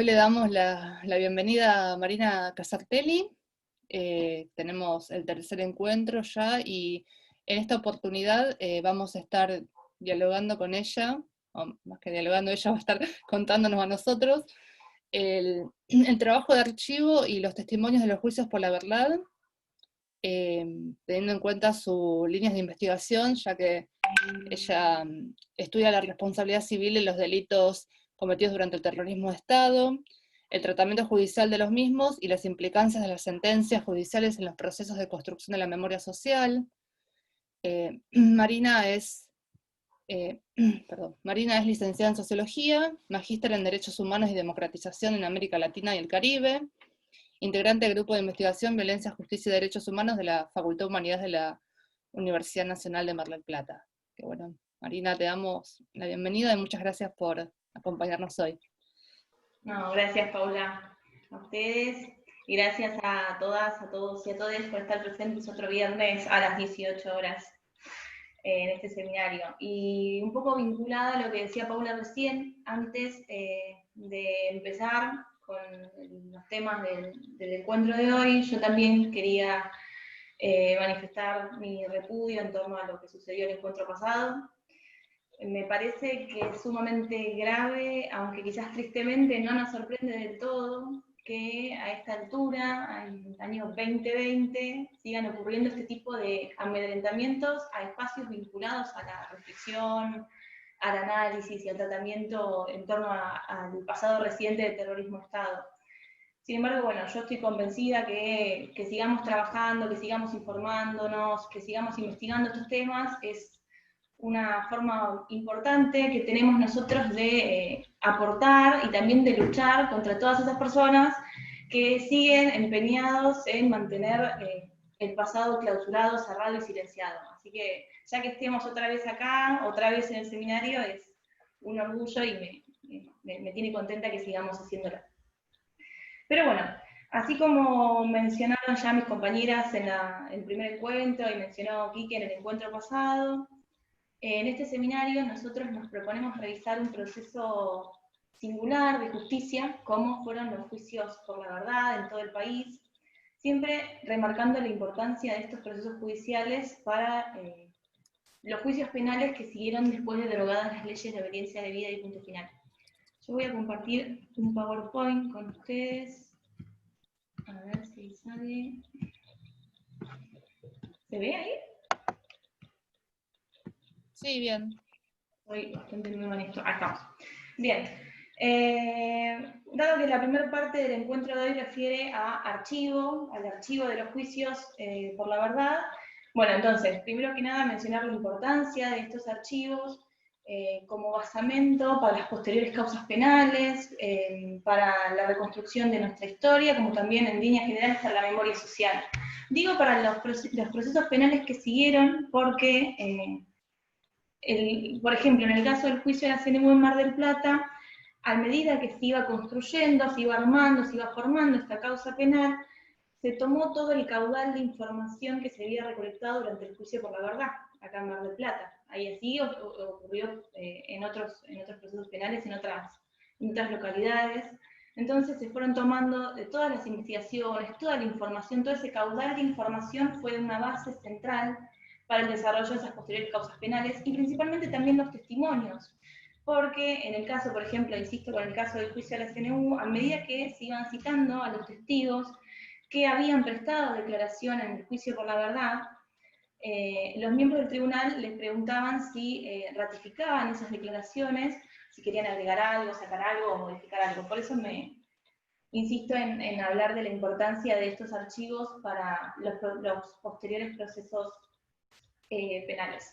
Hoy le damos la bienvenida a Marina Casartelli. Tenemos el tercer encuentro ya y en esta oportunidad vamos a estar dialogando con ella, o más que dialogando, ella va a estar contándonos a nosotros el trabajo de archivo y los testimonios de los juicios por la verdad, teniendo en cuenta sus líneas de investigación, ya que ella estudia la responsabilidad civil en los delitos cometidos durante el terrorismo de Estado, el tratamiento judicial de los mismos y las implicancias de las sentencias judiciales en los procesos de construcción de la memoria social. Marina es licenciada en Sociología, magíster en Derechos Humanos y Democratización en América Latina y el Caribe, integrante del Grupo de Investigación Violencia, Justicia y Derechos Humanos de la Facultad de Humanidades de la Universidad Nacional de Mar del Plata. Que bueno, Marina, te damos la bienvenida y muchas gracias por acompañarnos hoy. No, gracias Paula, a ustedes, y gracias a todas, a todos y a todas por estar presentes otro viernes a las 18 horas en este seminario. Y un poco vinculada a lo que decía Paula recién, antes de empezar con los temas del encuentro de hoy, yo también quería manifestar mi repudio en torno a lo que sucedió el encuentro pasado. Me parece que es sumamente grave, aunque quizás tristemente no nos sorprende del todo, que a esta altura, en el año 2020, sigan ocurriendo este tipo de amedrentamientos a espacios vinculados a la reflexión, al análisis y al tratamiento en torno al pasado reciente del terrorismo de Estado. Sin embargo, bueno, yo estoy convencida que sigamos trabajando, que sigamos informándonos, que sigamos investigando estos temas, es una forma importante que tenemos nosotros de aportar y también de luchar contra todas esas personas que siguen empeñados en mantener el pasado clausurado, cerrado y silenciado. Así que ya que estemos otra vez acá, otra vez en el seminario, es un orgullo y me tiene contenta que sigamos haciéndolo. Pero bueno, así como mencionaron ya mis compañeras en el primer encuentro y mencionó Quique en el encuentro pasado, en este seminario nosotros nos proponemos revisar un proceso singular de justicia, como fueron los juicios por la verdad en todo el país, siempre remarcando la importancia de estos procesos judiciales para los juicios penales que siguieron después de derogadas las leyes de obediencia debida y punto final. Yo voy a compartir un PowerPoint con ustedes. A ver si sale. ¿Se ve ahí? Sí, bien. Soy bastante nueva en esto. Acá estamos. Bien. Dado que la primera parte del encuentro de hoy refiere a archivo, al archivo de los juicios por la verdad, bueno, entonces, primero que nada mencionar la importancia de estos archivos como basamento para las posteriores causas penales, para la reconstrucción de nuestra historia, como también en líneas generales para la memoria social. Digo para los procesos penales que siguieron porque por ejemplo, en el caso del juicio de la CNU en Mar del Plata, a medida que se iba construyendo, se iba armando, se iba formando esta causa penal, se tomó todo el caudal de información que se había recolectado durante el juicio por la verdad, acá en Mar del Plata. Ahí así ocurrió en otros procesos penales, en otras localidades. Entonces se fueron tomando de todas las investigaciones, toda la información, todo ese caudal de información fue una base central para el desarrollo de esas posteriores causas penales y principalmente también los testimonios. Porque en el caso, por ejemplo, insisto con el caso del juicio de la CNU, a medida que se iban citando a los testigos que habían prestado declaración en el juicio por la verdad, los miembros del tribunal les preguntaban si ratificaban esas declaraciones, si querían agregar algo, sacar algo o modificar algo. Por eso insisto en hablar de la importancia de estos archivos para los posteriores procesos penales.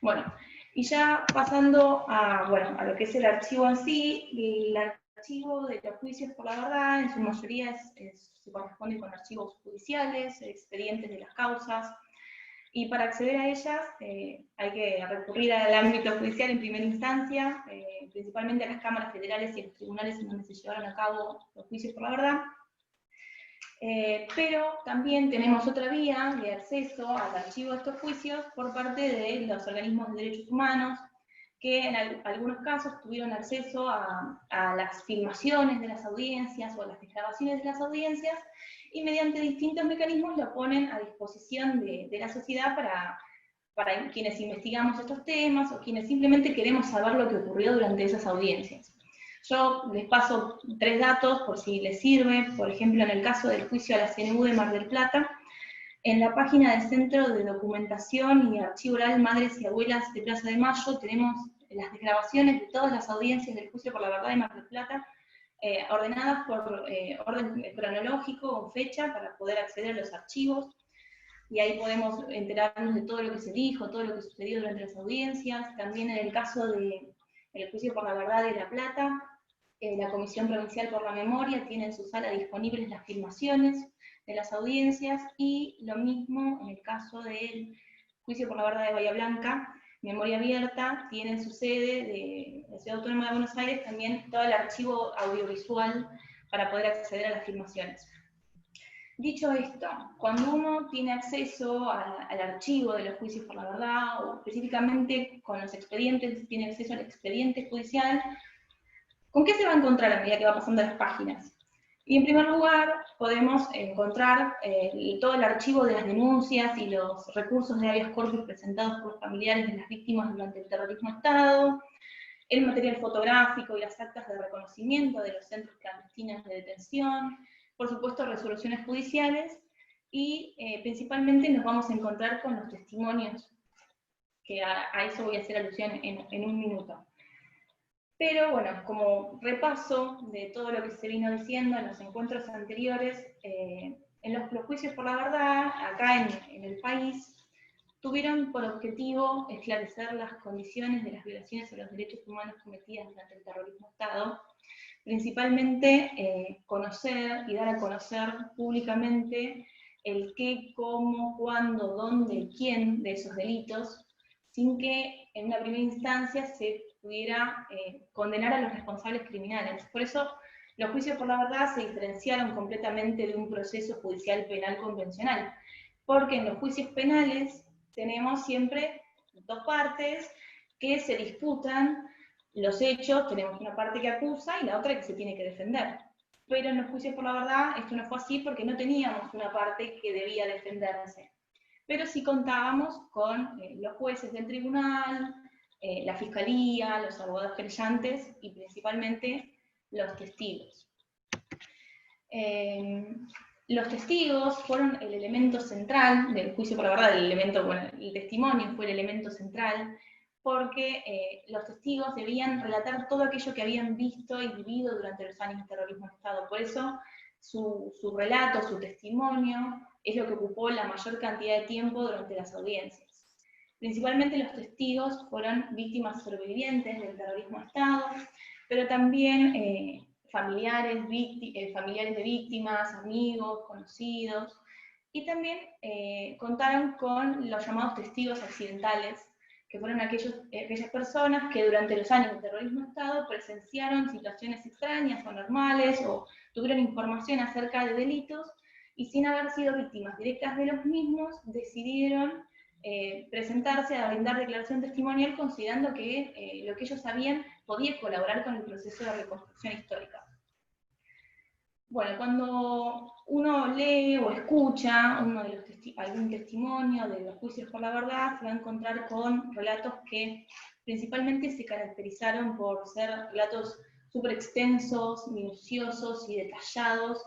Bueno, y ya pasando a lo que es el archivo en sí, el archivo de los juicios por la verdad, en su mayoría se corresponde con archivos judiciales, expedientes de las causas, y para acceder a ellas hay que recurrir al ámbito judicial en primera instancia, principalmente a las cámaras federales y a los tribunales en donde se llevaron a cabo los juicios por la verdad. Pero también tenemos otra vía de acceso al archivo de estos juicios por parte de los organismos de derechos humanos, que en algunos casos tuvieron acceso a las filmaciones de las audiencias o a las grabaciones de las audiencias, y mediante distintos mecanismos lo ponen a disposición de la sociedad para quienes investigamos estos temas o quienes simplemente queremos saber lo que ocurrió durante esas audiencias. Yo les paso 3 datos por si les sirve. Por ejemplo, en el caso del juicio a la CNU de Mar del Plata, en la página del Centro de Documentación y Archivo Oral Madres y Abuelas de Plaza de Mayo tenemos las grabaciones de todas las audiencias del juicio por la verdad de Mar del Plata, ordenadas por orden cronológico o fecha para poder acceder a los archivos, y ahí podemos enterarnos de todo lo que se dijo, todo lo que sucedió durante las audiencias. También en el caso del juicio por la verdad de La Plata, la Comisión Provincial por la Memoria tiene en su sala disponibles las filmaciones de las audiencias, y lo mismo en el caso del juicio por la verdad de Bahía Blanca, Memoria Abierta tiene en su sede de la Ciudad Autónoma de Buenos Aires también todo el archivo audiovisual para poder acceder a las filmaciones. Dicho esto, cuando uno tiene acceso al archivo de los juicios por la verdad, o específicamente con los expedientes, tiene acceso al expediente judicial, ¿con qué se va a encontrar a medida que va pasando las páginas? Y en primer lugar, podemos encontrar todo el archivo de las denuncias y los recursos de habeas corpus presentados por los familiares de las víctimas durante el terrorismo de Estado, el material fotográfico y las actas de reconocimiento de los centros clandestinos de detención, por supuesto resoluciones judiciales, y principalmente nos vamos a encontrar con los testimonios, que a eso voy a hacer alusión en un minuto. Pero bueno, como repaso de todo lo que se vino diciendo en los encuentros anteriores, en los juicios por la verdad, acá en el país, tuvieron por objetivo esclarecer las condiciones de las violaciones a los derechos humanos cometidas durante el terrorismo de Estado, principalmente conocer y dar a conocer públicamente el qué, cómo, cuándo, dónde, quién de esos delitos, sin que en una primera instancia se pudiera condenar a los responsables criminales. Por eso los juicios por la verdad se diferenciaron completamente de un proceso judicial penal convencional, porque en los juicios penales tenemos siempre 2 partes que se disputan los hechos, tenemos una parte que acusa y la otra que se tiene que defender. Pero en los juicios por la verdad esto no fue así, porque no teníamos una parte que debía defenderse. Pero sí contábamos con los jueces del tribunal, la fiscalía, los abogados querellantes y principalmente los testigos. Los testigos fueron el elemento central del juicio por la verdad, el testimonio fue el elemento central, porque los testigos debían relatar todo aquello que habían visto y vivido durante los años de terrorismo de Estado. Por eso su relato, su testimonio, es lo que ocupó la mayor cantidad de tiempo durante las audiencias. Principalmente los testigos fueron víctimas sobrevivientes del terrorismo de Estado, pero también familiares de víctimas, amigos, conocidos, y también contaron con los llamados testigos accidentales, que fueron aquellas personas que durante los años del terrorismo de Estado presenciaron situaciones extrañas o anormales, o tuvieron información acerca de delitos, y sin haber sido víctimas directas de los mismos, decidieron presentarse a brindar declaración testimonial, considerando que lo que ellos sabían podía colaborar con el proceso de reconstrucción histórica. Bueno, cuando uno lee o escucha algún testimonio de los juicios por la verdad, se va a encontrar con relatos que principalmente se caracterizaron por ser relatos súper extensos, minuciosos y detallados,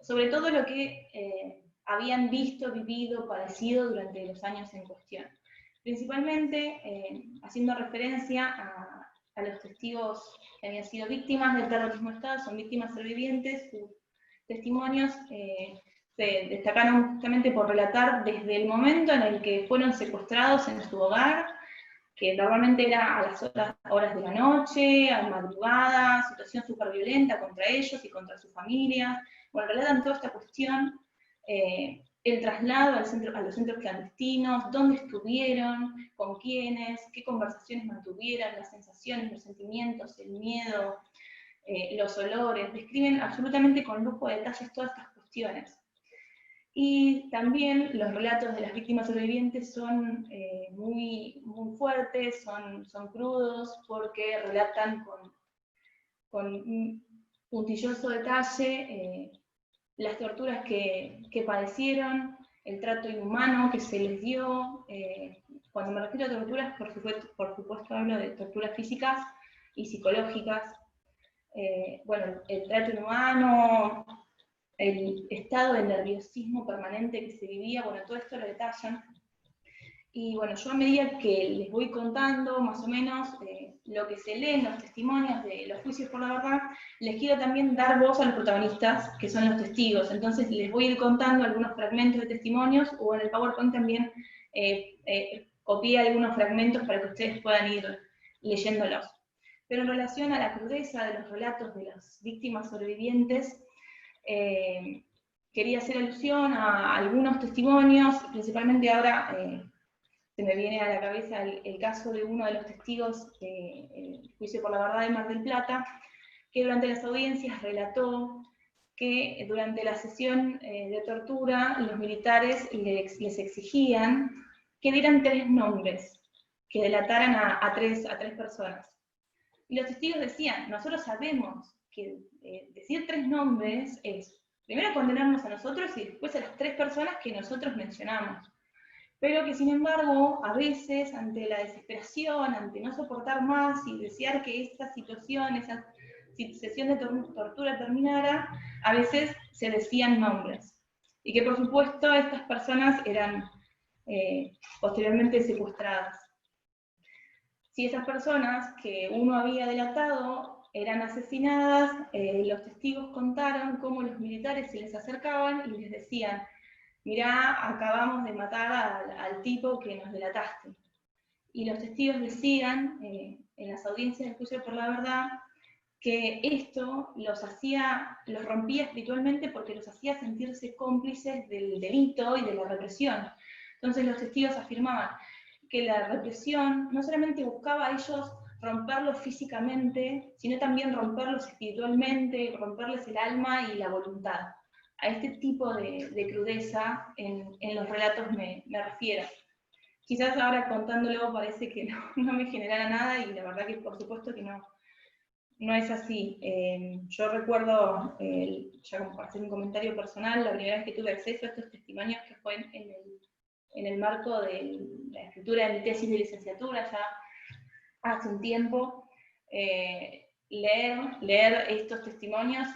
sobre todo lo que habían visto, vivido, padecido durante los años en cuestión. Principalmente haciendo referencia a los testigos que habían sido víctimas del terrorismo de Estado, son víctimas sobrevivientes, sus testimonios se destacaron justamente por relatar desde el momento en el que fueron secuestrados en su hogar, que normalmente era a las horas de la noche, a madrugada, situación súper violenta contra ellos y contra su familia. Bueno, relatan toda esta cuestión, el traslado a los centros clandestinos, dónde estuvieron, con quiénes, qué conversaciones mantuvieron, las sensaciones, los sentimientos, el miedo, los olores, describen absolutamente con lujo de detalles todas estas cuestiones. Y también los relatos de las víctimas sobrevivientes son muy, muy fuertes, son crudos, porque relatan con un puntilloso detalle las torturas que padecieron, el trato inhumano que se les dio. Cuando me refiero a torturas, por supuesto hablo de torturas físicas y psicológicas. Bueno, el trato inhumano, el estado de nerviosismo permanente que se vivía, bueno, todo esto lo detallan. Y bueno, yo a medida que les voy contando más o menos lo que se lee en los testimonios de los juicios por la verdad, les quiero también dar voz a los protagonistas, que son los testigos. Entonces les voy a ir contando algunos fragmentos de testimonios, o en el PowerPoint también copié algunos fragmentos para que ustedes puedan ir leyéndolos. Pero en relación a la crudeza de los relatos de las víctimas sobrevivientes, quería hacer alusión a algunos testimonios, principalmente ahora se me viene a la cabeza el caso de uno de los testigos del juicio por la verdad de Mar del Plata, que durante las audiencias relató que durante la sesión de tortura los militares les exigían que dieran 3 nombres, que delataran a tres personas. Y los testigos decían, nosotros sabemos que decir 3 nombres es primero condenarnos a nosotros y después a las 3 personas que nosotros mencionamos. Pero que sin embargo, a veces, ante la desesperación, ante no soportar más y desear que esta situación, esa sesión de tortura terminara, a veces se decían nombres. Y que por supuesto estas personas eran posteriormente secuestradas. Si esas personas que uno había delatado eran asesinadas, los testigos contaron cómo los militares se les acercaban y les decían, mirá, acabamos de matar al tipo que nos delataste. Y los testigos decían, en las audiencias del juicio por la verdad, que esto los rompía espiritualmente porque los hacía sentirse cómplices del delito y de la represión. Entonces los testigos afirmaban que la represión no solamente buscaba a ellos romperlos físicamente, sino también romperlos espiritualmente, romperles el alma y la voluntad. A este tipo de crudeza en los relatos me refiero. Quizás ahora contándolo parece que no me generara nada, y la verdad que por supuesto que no es así. Yo recuerdo, ya como para hacer un comentario personal, la primera vez que tuve acceso a estos testimonios, que fue en el marco de la escritura de mi tesis de licenciatura, ya hace un tiempo. Leer estos testimonios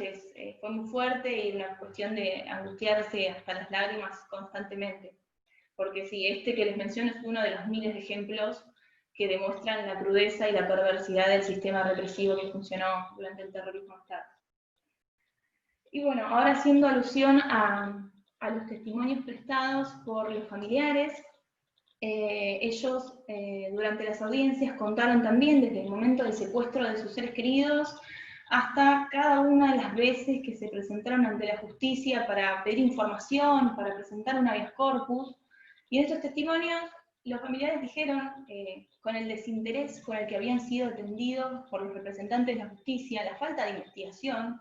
fue muy fuerte y una cuestión de angustiarse hasta las lágrimas constantemente. Porque sí, este que les menciono es uno de los miles de ejemplos que demuestran la crudeza y la perversidad del sistema represivo que funcionó durante el terrorismo de Estado. Y bueno, ahora haciendo alusión a los testimonios prestados por los familiares, ellos durante las audiencias contaron también desde el momento del secuestro de sus seres queridos hasta cada una de las veces que se presentaron ante la justicia para pedir información, para presentar un habeas corpus. Y en estos testimonios los familiares dijeron, con el desinterés con el que habían sido atendidos por los representantes de la justicia, la falta de investigación.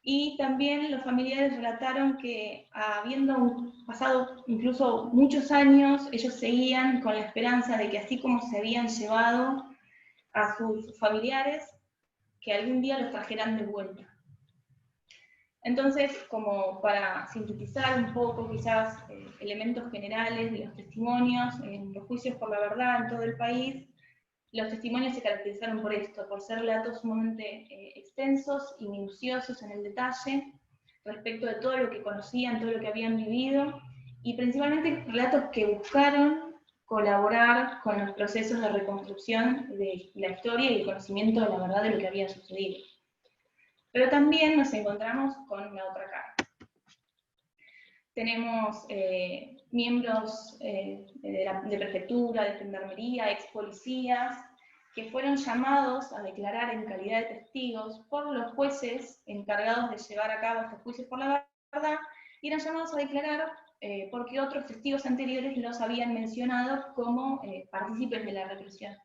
Y también los familiares relataron que, habiendo pasado incluso muchos años, ellos seguían con la esperanza de que, así como se habían llevado a sus familiares, que algún día los trajeran de vuelta. Entonces, como para sintetizar un poco quizás elementos generales de los testimonios en los juicios por la verdad en todo el país, los testimonios se caracterizaron por esto, por ser relatos sumamente extensos y minuciosos en el detalle, respecto de todo lo que conocían, todo lo que habían vivido, y principalmente relatos que buscaron colaborar con los procesos de reconstrucción de la historia y el conocimiento de la verdad de lo que había sucedido. Pero también nos encontramos con la otra cara. Tenemos miembros de prefectura, de gendarmería, ex policías, que fueron llamados a declarar en calidad de testigos por los jueces encargados de llevar a cabo estos juicios por la verdad, y eran llamados a declarar porque otros testigos anteriores los habían mencionado como partícipes de la represión.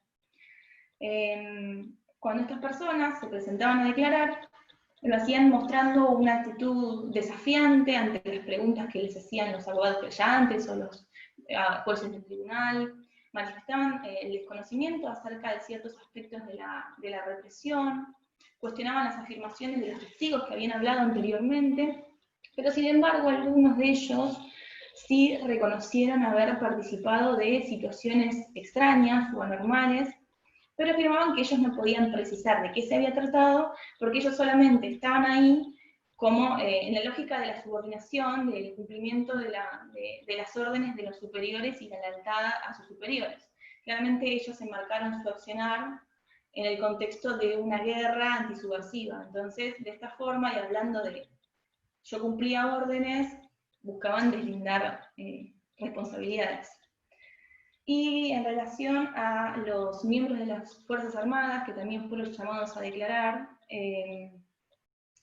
Cuando estas personas se presentaban a declarar, Lo hacían mostrando una actitud desafiante ante las preguntas que les hacían los abogados creyentes o los jueces del tribunal. Manifestaban el desconocimiento acerca de ciertos aspectos de la represión, cuestionaban las afirmaciones de los testigos que habían hablado anteriormente, pero sin embargo algunos de ellos sí reconocieron haber participado de situaciones extrañas o anormales, pero afirmaban que ellos no podían precisar de qué se había tratado, porque ellos solamente estaban ahí como en la lógica de la subordinación, del cumplimiento de las órdenes de los superiores y la lealtad a sus superiores. Claramente ellos enmarcaron su accionar en el contexto de una guerra antisubversiva. Entonces, de esta forma, y hablando de yo cumplía órdenes, buscaban deslindar responsabilidades. Y en relación a los miembros de las Fuerzas Armadas, que también fueron llamados a declarar,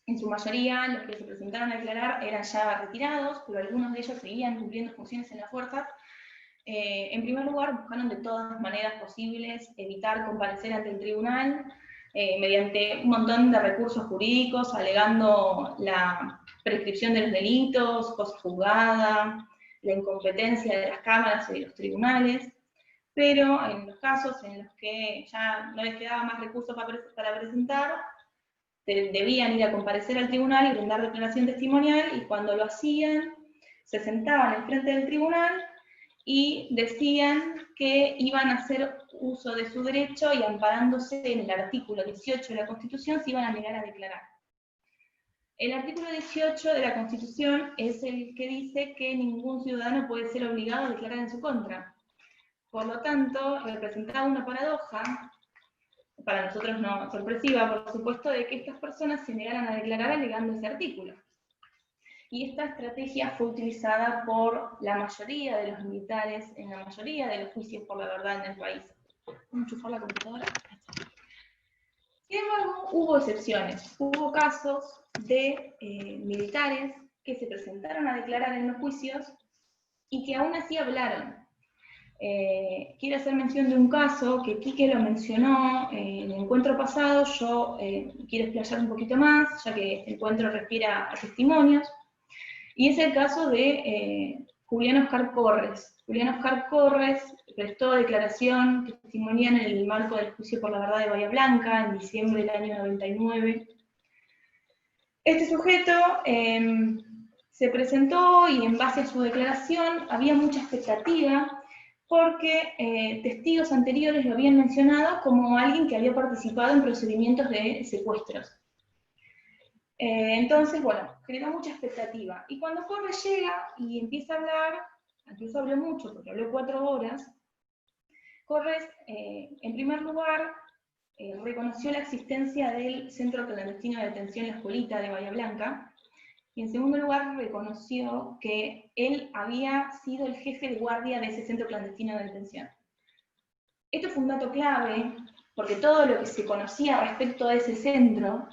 en su mayoría los que se presentaron a declarar eran ya retirados, pero algunos de ellos seguían cumpliendo funciones en la fuerza. En primer lugar, buscaron de todas las maneras posibles evitar comparecer ante el tribunal, mediante un montón de recursos jurídicos, alegando la prescripción de los delitos, cosa juzgada, la incompetencia de las cámaras y de los tribunales, pero en los casos en los que ya no les quedaba más recursos para presentar, debían ir a comparecer al tribunal y brindar declaración testimonial, y cuando lo hacían, se sentaban enfrente del tribunal y decían que iban a hacer uso de su derecho y amparándose en el artículo 18 de la Constitución se iban a negar a declarar. El artículo 18 de la Constitución es el que dice que ningún ciudadano puede ser obligado a declarar en su contra. Por lo tanto, representaba una paradoja, para nosotros no sorpresiva, por supuesto, de que estas personas se negaran a declarar alegando ese artículo. Y esta estrategia fue utilizada por la mayoría de los militares en la mayoría de los juicios por la verdad en el país. ¿Puedo enchufar la computadora? Sin embargo, hubo excepciones. Hubo casos de militares que se presentaron a declarar en los juicios y que aún así hablaron. Quiero hacer mención de un caso que Quique lo mencionó en el encuentro pasado. Yo quiero explayar un poquito más, ya que este encuentro respira a testimonios. Y es el caso de Julián Oscar Corres. Julián Oscar Corres prestó declaración testimonial en el marco del juicio por la verdad de Bahía Blanca en diciembre del año 99. Este sujeto se presentó y en base a su declaración había mucha expectativa porque testigos anteriores lo habían mencionado como alguien que había participado en procedimientos de secuestros. Entonces, bueno, generó mucha expectativa. Y cuando Corres llega y empieza a hablar, incluso habló mucho, porque habló 4 horas, Corres, en primer lugar, reconoció la existencia del Centro Clandestino de Detención La Escuelita de Bahía Blanca, y en segundo lugar reconoció que él había sido el jefe de guardia de ese Centro Clandestino de Detención. Esto fue un dato clave, porque todo lo que se conocía respecto a ese centro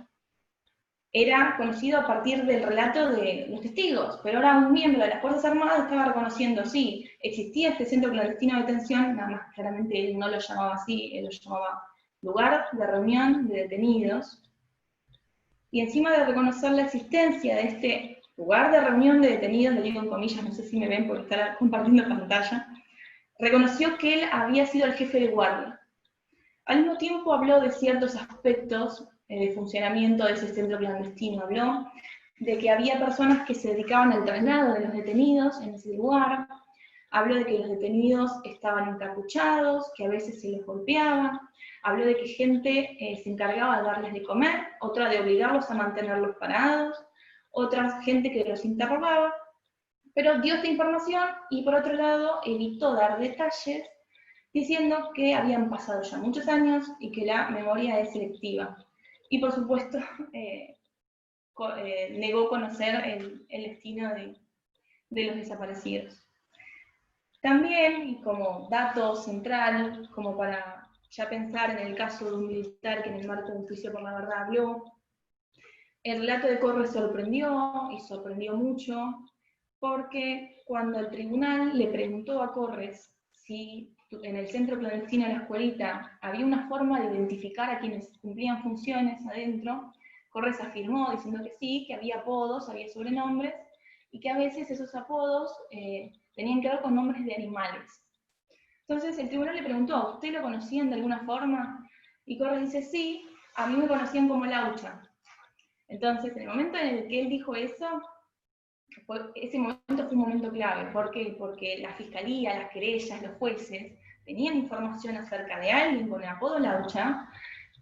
era conocido a partir del relato de los testigos, pero ahora un miembro de las Fuerzas Armadas estaba reconociendo, sí, existía este centro clandestino de detención, nada más claramente él no lo llamaba así, él lo llamaba lugar de reunión de detenidos, y encima de reconocer la existencia de este lugar de reunión de detenidos, lo digo en comillas, no sé si me ven por estar compartiendo pantalla, reconoció que él había sido el jefe de guardia. Al mismo tiempo habló de ciertos aspectos de funcionamiento de ese centro clandestino. Habló de que había personas que se dedicaban al traslado de los detenidos en ese lugar. Habló de que los detenidos estaban encapuchados, que a veces se les golpeaba. Habló de que gente se encargaba de darles de comer, otra de obligarlos a mantenerlos parados, otra gente que los interrogaba. Pero dio esta información y por otro lado evitó dar detalles diciendo que habían pasado ya muchos años y que la memoria es selectiva. Y por supuesto, negó conocer el destino de los desaparecidos. También, y como dato central, como para ya pensar en el caso de un militar que en el marco de un juicio por la verdad habló, el relato de Corres sorprendió, y sorprendió mucho, porque cuando el tribunal le preguntó a Corres si en el centro clandestino de La Escuelita había una forma de identificar a quienes cumplían funciones adentro, Corres afirmó, diciendo que sí, que había apodos, había sobrenombres, y que a veces esos apodos tenían que ver con nombres de animales. Entonces el tribunal le preguntó, ¿a usted lo conocían de alguna forma? Y Corres dice, sí, a mí me conocían como Laucha. Entonces, en el momento en el que él dijo eso, ese momento fue un momento clave. ¿Por qué? Porque la fiscalía, las querellas, los jueces tenían información acerca de alguien con el apodo Laucha,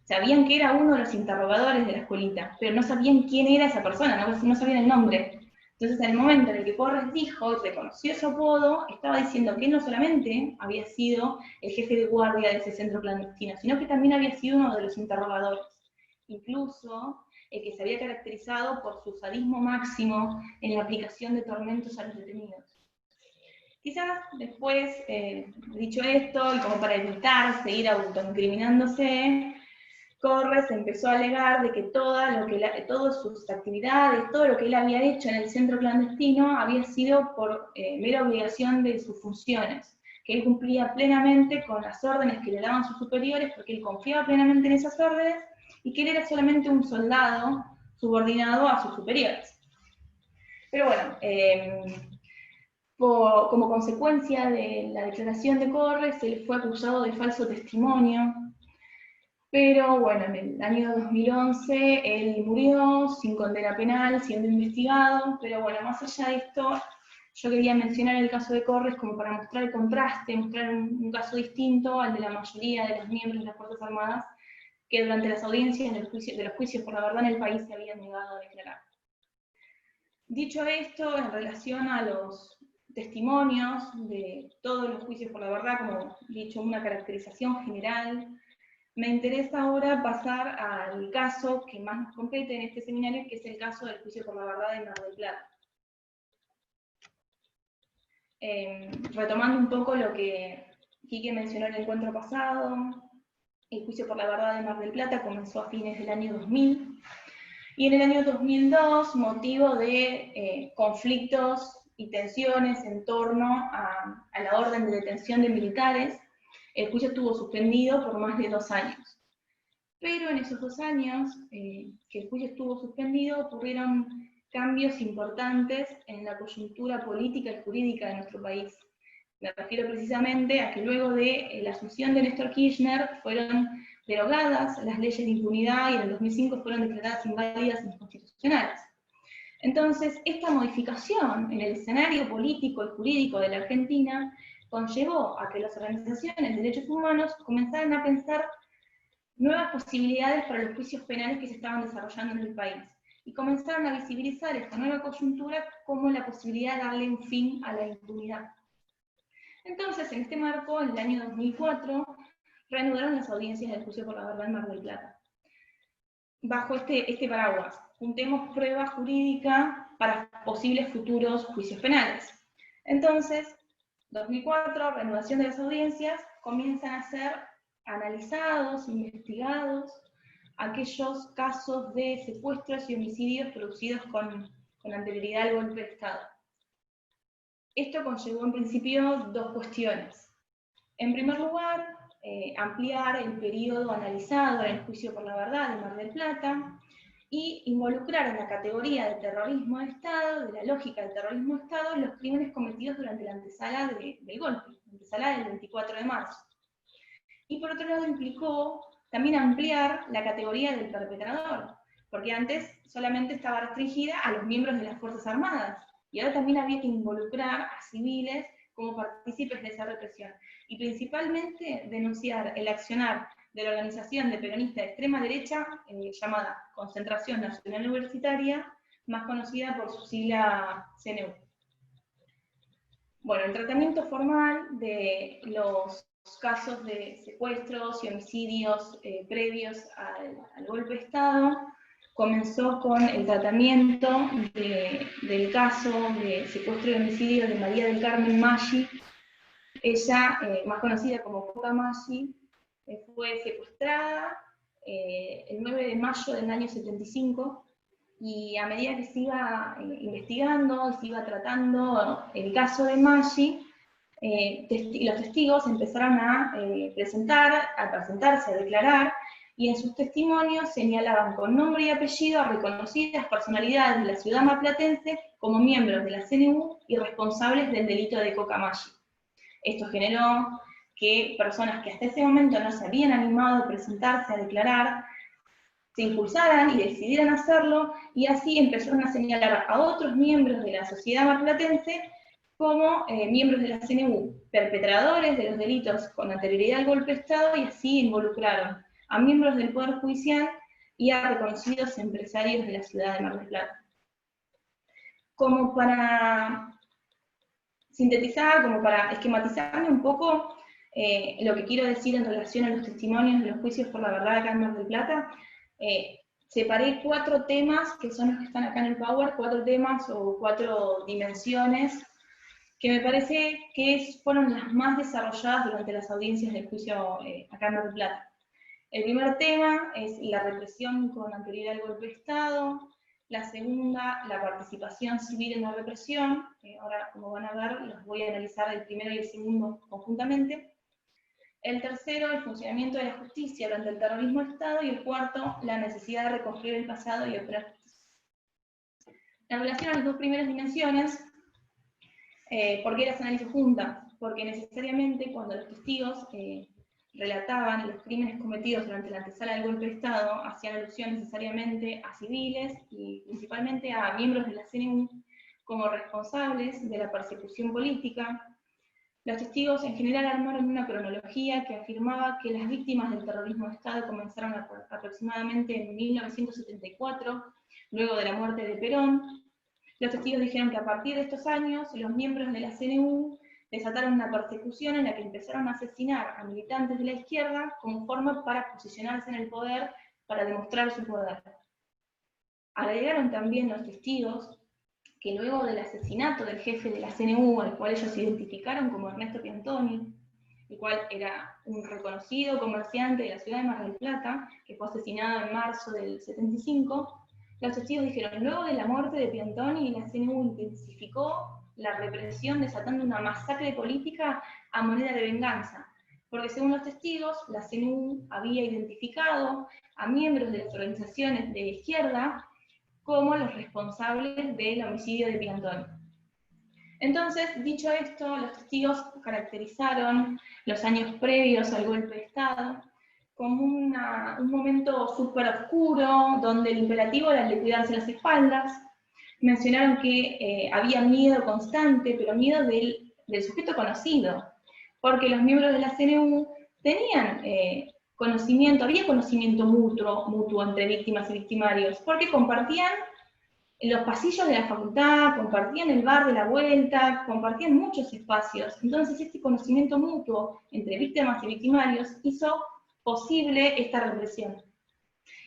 sabían que era uno de los interrogadores de la escuelita, pero no sabían quién era esa persona, no sabían el nombre. Entonces, en el momento en el que Corres dijo y reconoció su apodo, estaba diciendo que no solamente había sido el jefe de guardia de ese centro clandestino, sino que también había sido uno de los interrogadores. Incluso que se había caracterizado por su sadismo máximo en la aplicación de tormentos a los detenidos. Quizás después, dicho esto, y como para evitar seguir autoincriminándose, Corres empezó a alegar de que todas sus actividades, todo lo que él había hecho en el centro clandestino había sido por mera obligación de sus funciones, que él cumplía plenamente con las órdenes que le daban sus superiores, porque él confiaba plenamente en esas órdenes, y que él era solamente un soldado subordinado a sus superiores. Pero bueno, como consecuencia de la declaración de Corres, él fue acusado de falso testimonio, pero bueno, en el año 2011 él murió sin condena penal, siendo investigado, pero bueno, más allá de esto, yo quería mencionar el caso de Corres como para mostrar el contraste, mostrar un caso distinto al de la mayoría de los miembros de las Fuerzas Armadas, que durante las audiencias de los juicios por la verdad en el país se habían negado a declarar. Dicho esto, en relación a los testimonios de todos los juicios por la verdad, como he dicho, una caracterización general, me interesa ahora pasar al caso que más nos compete en este seminario, que es el caso del juicio por la verdad de Mar del Plata. Retomando un poco lo que Quique mencionó en el encuentro pasado, el juicio por la verdad de Mar del Plata comenzó a fines del año 2000, y en el año 2002, motivo de conflictos y tensiones en torno a la orden de detención de militares, el juicio estuvo suspendido por más de 2 años. Pero en esos 2 años que el juicio estuvo suspendido, ocurrieron cambios importantes en la coyuntura política y jurídica de nuestro país. Me refiero precisamente a que luego de la asunción de Néstor Kirchner fueron derogadas las leyes de impunidad y en el 2005 fueron declaradas inválidas e inconstitucionales. Entonces, esta modificación en el escenario político y jurídico de la Argentina conllevó a que las organizaciones de derechos humanos comenzaran a pensar nuevas posibilidades para los juicios penales que se estaban desarrollando en el país, y comenzaron a visibilizar esta nueva coyuntura como la posibilidad de darle un fin a la impunidad. Entonces, en este marco, en el año 2004, reanudaron las audiencias del juicio por la verdad en Mar del Plata. Bajo este paraguas, juntemos prueba jurídica para posibles futuros juicios penales. Entonces, 2004, reanudación de las audiencias, comienzan a ser analizados, investigados, aquellos casos de secuestros y homicidios producidos con anterioridad al golpe de Estado. Esto conllevó en principio 2 cuestiones. En primer lugar, ampliar el periodo analizado en el juicio por la verdad de Mar del Plata y involucrar en la categoría de terrorismo de Estado, de la lógica del terrorismo de Estado, los crímenes cometidos durante la antesala del golpe, la antesala del 24 de marzo. Y por otro lado implicó también ampliar la categoría del perpetrador, porque antes solamente estaba restringida a los miembros de las Fuerzas Armadas, y ahora también había que involucrar a civiles como partícipes de esa represión, y principalmente denunciar el accionar de la organización de peronistas de extrema derecha, llamada Concentración Nacional Universitaria, más conocida por su sigla CNU. Bueno, el tratamiento formal de los casos de secuestros y homicidios previos al golpe de Estado comenzó con el tratamiento del caso de secuestro y homicidio de María del Carmen Maggi. Ella, más conocida como Coca Maggi, fue secuestrada el 9 de mayo del año 75, y a medida que se iba investigando y se iba tratando el caso de Maggi, los testigos empezaron a presentarse, a declarar, y en sus testimonios señalaban con nombre y apellido a reconocidas personalidades de la ciudad marplatense como miembros de la CNU y responsables del delito de Cocamachi. Esto generó que personas que hasta ese momento no se habían animado a presentarse a declarar, se impulsaran y decidieran hacerlo, y así empezaron a señalar a otros miembros de la sociedad marplatense como miembros de la CNU, perpetradores de los delitos con anterioridad al golpe de Estado, y así involucraron a miembros del Poder Judicial y a reconocidos empresarios de la ciudad de Mar del Plata. Como para sintetizar, como para esquematizarme un poco lo que quiero decir en relación a los testimonios de los juicios por la verdad acá en Mar del Plata, separé 4 temas, que son los que están acá en el Power, 4 temas o 4 dimensiones, que me parece que fueron las más desarrolladas durante las audiencias del juicio acá en Mar del Plata. El primer tema es la represión con anterioridad al golpe de Estado. La segunda, la participación civil en la represión. Ahora, como van a ver, los voy a analizar el primero y el segundo conjuntamente. El tercero, el funcionamiento de la justicia durante el terrorismo de Estado. Y el cuarto, la necesidad de reconstruir el pasado y operar justicia. En relación a las 2 primeras dimensiones, ¿por qué las analizo juntas? Porque necesariamente cuando los testigos relataban los crímenes cometidos durante la antesala del golpe de Estado, hacían alusión necesariamente a civiles y principalmente a miembros de la CNU como responsables de la persecución política. Los testigos en general armaron una cronología que afirmaba que las víctimas del terrorismo de Estado comenzaron aproximadamente en 1974, luego de la muerte de Perón. Los testigos dijeron que a partir de estos años, los miembros de la CNU desataron una persecución en la que empezaron a asesinar a militantes de la izquierda como forma para posicionarse en el poder, para demostrar su poder. Agregaron también los testigos que luego del asesinato del jefe de la CNU, al cual ellos identificaron como Ernesto Piantoni, el cual era un reconocido comerciante de la ciudad de Mar del Plata, que fue asesinado en marzo del 75, los testigos dijeron, luego de la muerte de Piantoni, la CNU intensificó la represión desatando una masacre política a manera de venganza, porque según los testigos, la CNU había identificado a miembros de las organizaciones de izquierda como los responsables del homicidio de Piantoni. Entonces, dicho esto, los testigos caracterizaron los años previos al golpe de Estado como un momento súper oscuro, donde el imperativo era el de cuidarse las espaldas. Mencionaron que había miedo constante, pero miedo del sujeto conocido, porque los miembros de la CNU tenían había conocimiento mutuo entre víctimas y victimarios, porque compartían los pasillos de la facultad, compartían el bar de la vuelta, compartían muchos espacios. Entonces este conocimiento mutuo entre víctimas y victimarios hizo posible esta represión.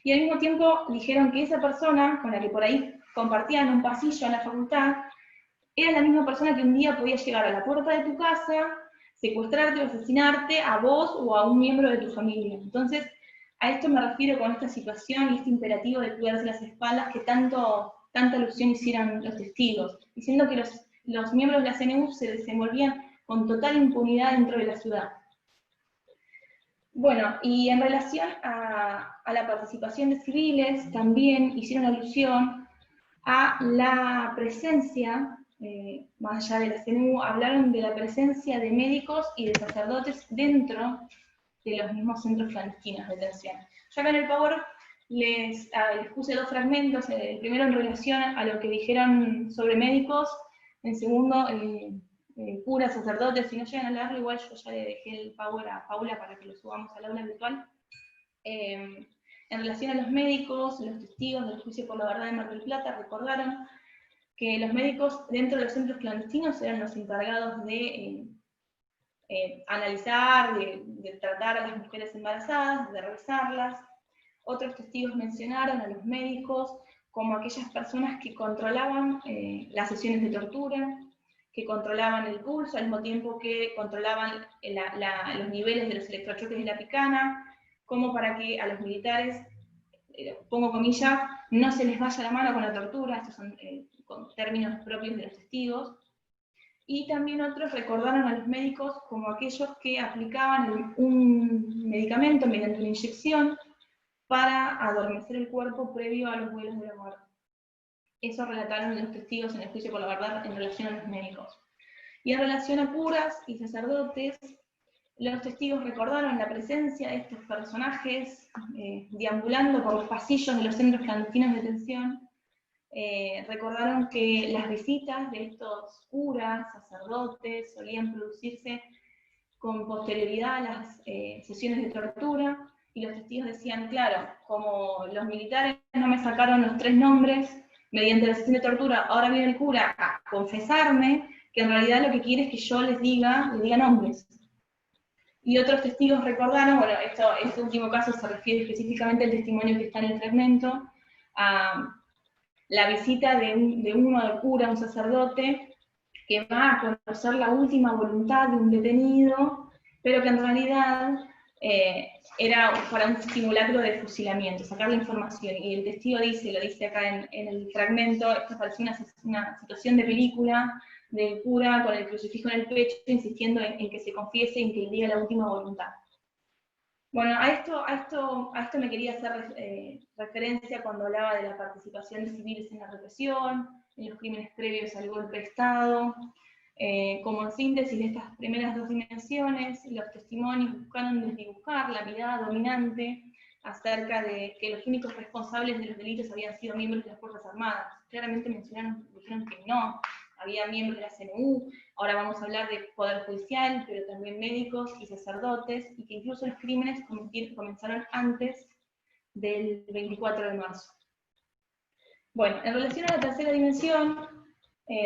Y al mismo tiempo dijeron que esa persona con la que por ahí compartían un pasillo en la facultad, era la misma persona que un día podía llegar a la puerta de tu casa, secuestrarte o asesinarte a vos o a un miembro de tu familia. Entonces, a esto me refiero con esta situación y este imperativo de cuidarse las espaldas que tanta alusión hicieron los testigos, diciendo que los miembros de la CNU se desenvolvían con total impunidad dentro de la ciudad. Bueno, y en relación a la participación de civiles, también hicieron alusión a la presencia, más allá de la CNU, hablaron de la presencia de médicos y de sacerdotes dentro de los mismos centros clandestinos de detención. Yo acá en el Power les puse 2 fragmentos, el primero en relación a lo que dijeron sobre médicos, en segundo, curas, sacerdotes. Si no llegan a leerlo, igual yo ya le dejé el Power a Paula para que lo subamos al aula virtual. En relación a los médicos, los testigos del juicio por la verdad de Mar del Plata recordaron que los médicos dentro de los centros clandestinos eran los encargados de analizar, de tratar a las mujeres embarazadas, de revisarlas. Otros testigos mencionaron a los médicos como aquellas personas que controlaban las sesiones de tortura, que controlaban el pulso, al mismo tiempo que controlaban los niveles de los electrochoques de la picana, como para que a los militares, pongo comillas, no se les vaya la mano con la tortura. Estos son con términos propios de los testigos. Y también otros recordaron a los médicos como aquellos que aplicaban un medicamento mediante una inyección para adormecer el cuerpo previo a los vuelos de la muerte. Eso relataron los testigos en el juicio por la verdad en relación a los médicos. Y en relación a curas y sacerdotes, los testigos recordaron la presencia de estos personajes deambulando por los pasillos de los centros clandestinos de detención. Recordaron que las visitas de estos curas, sacerdotes, solían producirse con posterioridad a las sesiones de tortura, y los testigos decían, claro, como los militares no me sacaron los 3 nombres, mediante la sesión de tortura, ahora viene el cura a confesarme, que en realidad lo que quiere es que yo les diga nombres. Y otros testigos recordaron, bueno, este último caso se refiere específicamente al testimonio que está en el fragmento, a la visita de uno del cura, un sacerdote, que va a conocer la última voluntad de un detenido, pero que en realidad era para un simulacro de fusilamiento, sacar la información. Y el testigo dice, lo dice acá en el fragmento, esto parecía una situación de película, del cura con el crucifijo en el pecho, insistiendo en que se confiese y en que él diga la última voluntad. Bueno, a esto me quería hacer referencia cuando hablaba de la participación de civiles en la represión, en los crímenes previos al golpe de Estado. Como en síntesis de estas primeras 2 dimensiones, los testimonios buscaron desdibujar la mirada dominante acerca de que los únicos responsables de los delitos habían sido miembros de las Fuerzas Armadas. Claramente dijeron que no, había miembros de la CNU, ahora vamos a hablar de Poder Judicial, pero también médicos y sacerdotes, y que incluso los crímenes comenzaron antes del 24 de marzo. Bueno, en relación a la tercera dimensión,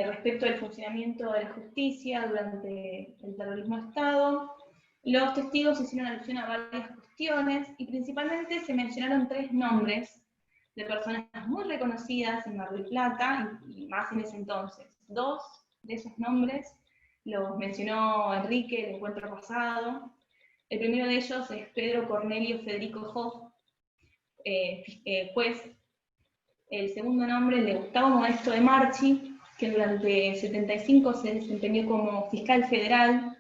respecto al funcionamiento de la justicia durante el terrorismo de Estado, los testigos hicieron alusión a varias cuestiones, y principalmente se mencionaron 3 nombres de personas muy reconocidas en Mar del Plata, y más en ese entonces. 2 de esos nombres los mencionó Enrique el encuentro pasado. El primero de ellos es Pedro Cornelio Federico Hoff, juez. El segundo nombre es de Gustavo Modesto de Marchi, que durante 75 se desempeñó como fiscal federal.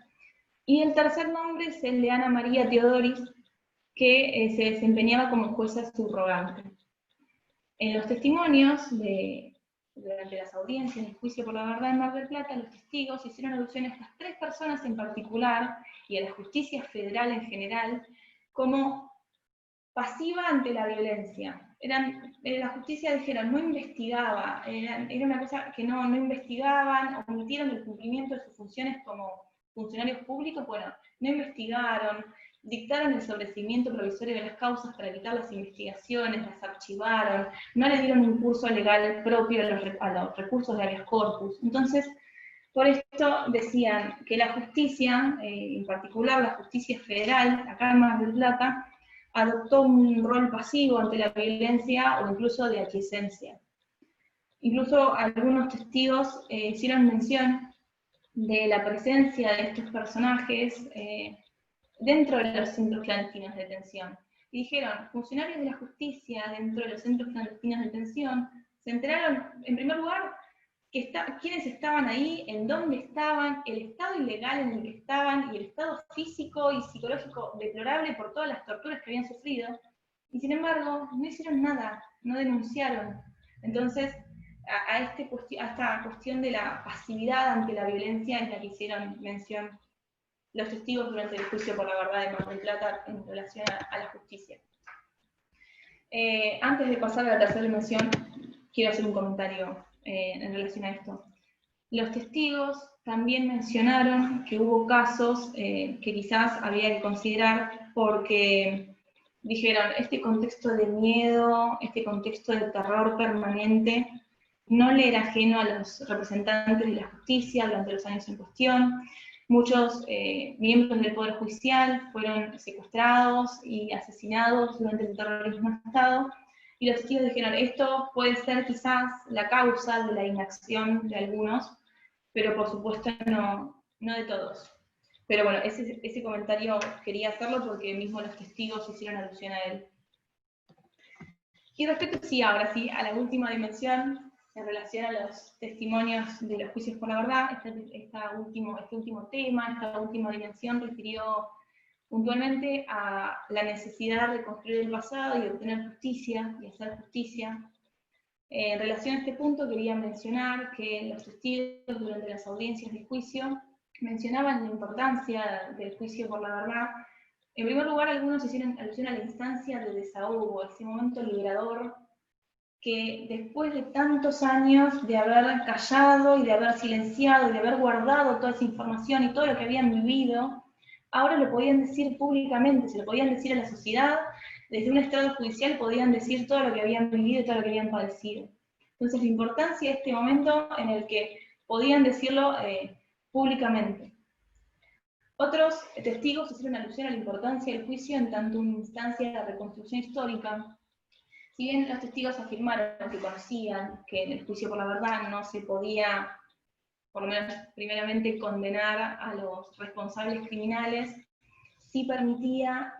Y el tercer nombre es el de Ana María Teodoris, que se desempeñaba como jueza subrogante. En los testimonios durante las audiencias del juicio por la verdad en Mar del Plata, los testigos hicieron alusión a estas 3 personas en particular, y a la justicia federal en general, como pasiva ante la violencia. La justicia, dijeron, no investigaba, era una cosa que no investigaban, omitieron el cumplimiento de sus funciones como funcionarios públicos, bueno, no investigaron, dictaron el sobreseimiento provisorio de las causas para evitar las investigaciones, las archivaron, no le dieron un curso legal propio a los recursos de habeas corpus. Entonces, por esto decían que la justicia, en particular la justicia federal, acá en Mar del Plata, adoptó un rol pasivo ante la violencia o incluso de aquiescencia. Incluso algunos testigos hicieron mención de la presencia de estos personajes dentro de los centros clandestinos de detención. Y dijeron, funcionarios de la justicia dentro de los centros clandestinos de detención se enteraron, en primer lugar, quiénes estaban ahí, en dónde estaban, el estado ilegal en el que estaban y el estado físico y psicológico deplorable por todas las torturas que habían sufrido, y sin embargo no hicieron nada, no denunciaron. Entonces, a esta cuestión de la pasividad ante la violencia es la que hicieron mención los testigos durante el juicio por la verdad de Mar del Plata en relación a la justicia. Antes de pasar a la tercera dimensión, quiero hacer un comentario en relación a esto. Los testigos también mencionaron que hubo casos que quizás había que considerar porque dijeron, este contexto de miedo, este contexto de terror permanente, no le era ajeno a los representantes de la justicia durante los años en cuestión. Muchos miembros del Poder Judicial fueron secuestrados y asesinados durante el terrorismo de Estado, y los testigos dijeron, esto puede ser quizás la causa de la inacción de algunos, pero por supuesto no de todos. Pero bueno, ese comentario quería hacerlo porque mismo los testigos hicieron alusión a él. Y respecto, ahora sí, a la última dimensión, en relación a los testimonios de los juicios por la verdad, este último tema, esta última dimensión refirió puntualmente a la necesidad de construir el pasado y obtener justicia y hacer justicia. En relación a este punto quería mencionar que los testigos durante las audiencias de juicio mencionaban la importancia del juicio por la verdad. En primer lugar, algunos hicieron alusión a la instancia de desahogo, ese momento liberador que después de tantos años de haber callado y de haber silenciado y de haber guardado toda esa información y todo lo que habían vivido, ahora lo podían decir públicamente, se lo podían decir a la sociedad, desde un estrado judicial podían decir todo lo que habían vivido y todo lo que habían padecido. Entonces la importancia de este momento en el que podían decirlo públicamente. Otros testigos hicieron alusión a la importancia del juicio en tanto una instancia de reconstrucción histórica. Si bien los testigos afirmaron que conocían que en el juicio por la verdad no se podía, por lo menos primeramente, condenar a los responsables criminales, sí permitía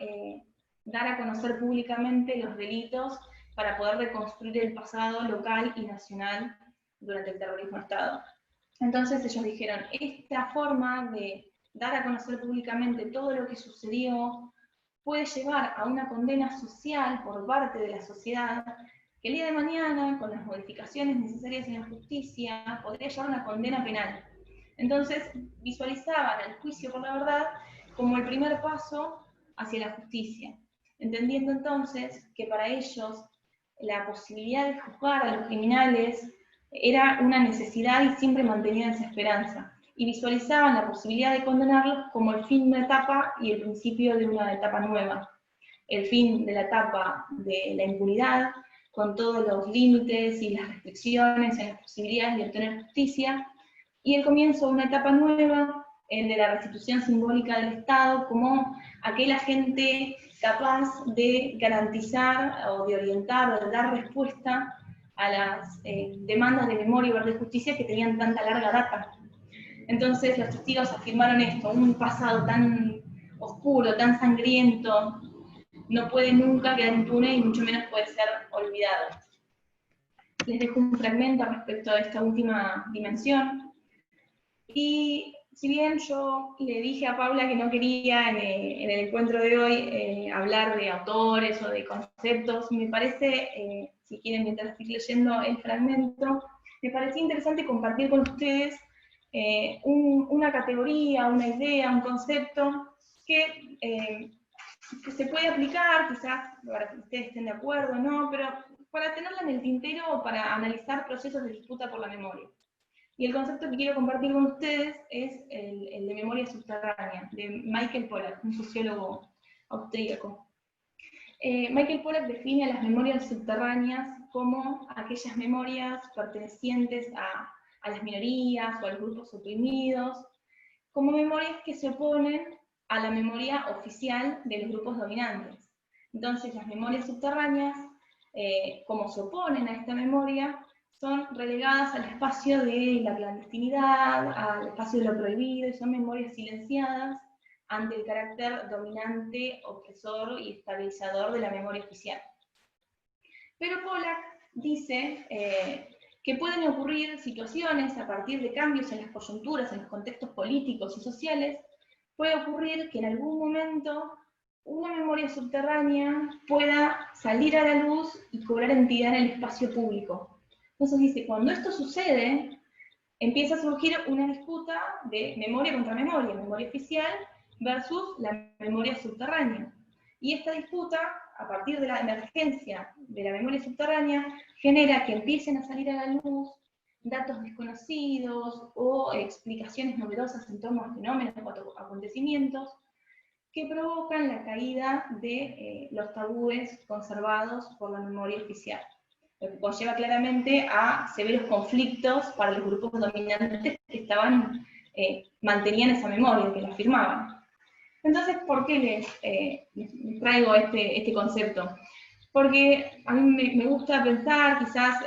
dar a conocer públicamente los delitos para poder reconstruir el pasado local y nacional durante el terrorismo de Estado. Entonces ellos dijeron, esta forma de dar a conocer públicamente todo lo que sucedió puede llevar a una condena social por parte de la sociedad, que el día de mañana, con las modificaciones necesarias en la justicia, podría llevar a una condena penal. Entonces visualizaban el juicio por la verdad como el primer paso hacia la justicia, entendiendo entonces que para ellos la posibilidad de juzgar a los criminales era una necesidad y siempre mantenían esa esperanza, y visualizaban la posibilidad de condenarlos como el fin de una etapa y el principio de una etapa nueva. El fin de la etapa de la impunidad, con todos los límites y las restricciones en las posibilidades de obtener justicia, y el comienzo de una etapa nueva, el de la restitución simbólica del Estado como aquel agente capaz de garantizar o de orientar o de dar respuesta a las demandas de memoria y verdad y justicia que tenían tanta larga data. Entonces los testigos afirmaron esto, un pasado tan oscuro, tan sangriento, no puede nunca quedar impune y mucho menos puede ser olvidado. Les dejo un fragmento respecto a esta última dimensión. Y si bien yo le dije a Paula que no quería en el encuentro de hoy hablar de autores o de conceptos, me parece, si quieren mientras estoy leyendo el fragmento, me parecía interesante compartir con ustedes una categoría, una idea, un concepto que se puede aplicar, quizás para que ustedes estén de acuerdo o no, pero para tenerla en el tintero o para analizar procesos de disputa por la memoria. Y el concepto que quiero compartir con ustedes es el de memoria subterránea, de Michael Pollack, un sociólogo austríaco. Michael Pollack define a las memorias subterráneas como aquellas memorias pertenecientes a las minorías o a los grupos oprimidos, como memorias que se oponen a la memoria oficial de los grupos dominantes. Entonces las memorias subterráneas, como se oponen a esta memoria, son relegadas al espacio de la clandestinidad, al espacio de lo prohibido, y son memorias silenciadas ante el carácter dominante, opresor y estabilizador de la memoria oficial. Pero Pollack dice que pueden ocurrir situaciones a partir de cambios en las coyunturas, en los contextos políticos y sociales, puede ocurrir que en algún momento una memoria subterránea pueda salir a la luz y cobrar entidad en el espacio público. Entonces dice, cuando esto sucede, empieza a surgir una disputa de memoria contra memoria oficial versus la memoria subterránea. Y esta disputa, a partir de la emergencia de la memoria subterránea, genera que empiecen a salir a la luz datos desconocidos o explicaciones novedosas en torno a fenómenos o acontecimientos que provocan la caída de los tabúes conservados por la memoria oficial, lo que conlleva claramente a severos conflictos para los grupos dominantes que mantenían esa memoria, que la firmaban. Entonces, ¿por qué les traigo este concepto? Porque a mí me gusta pensar, quizás,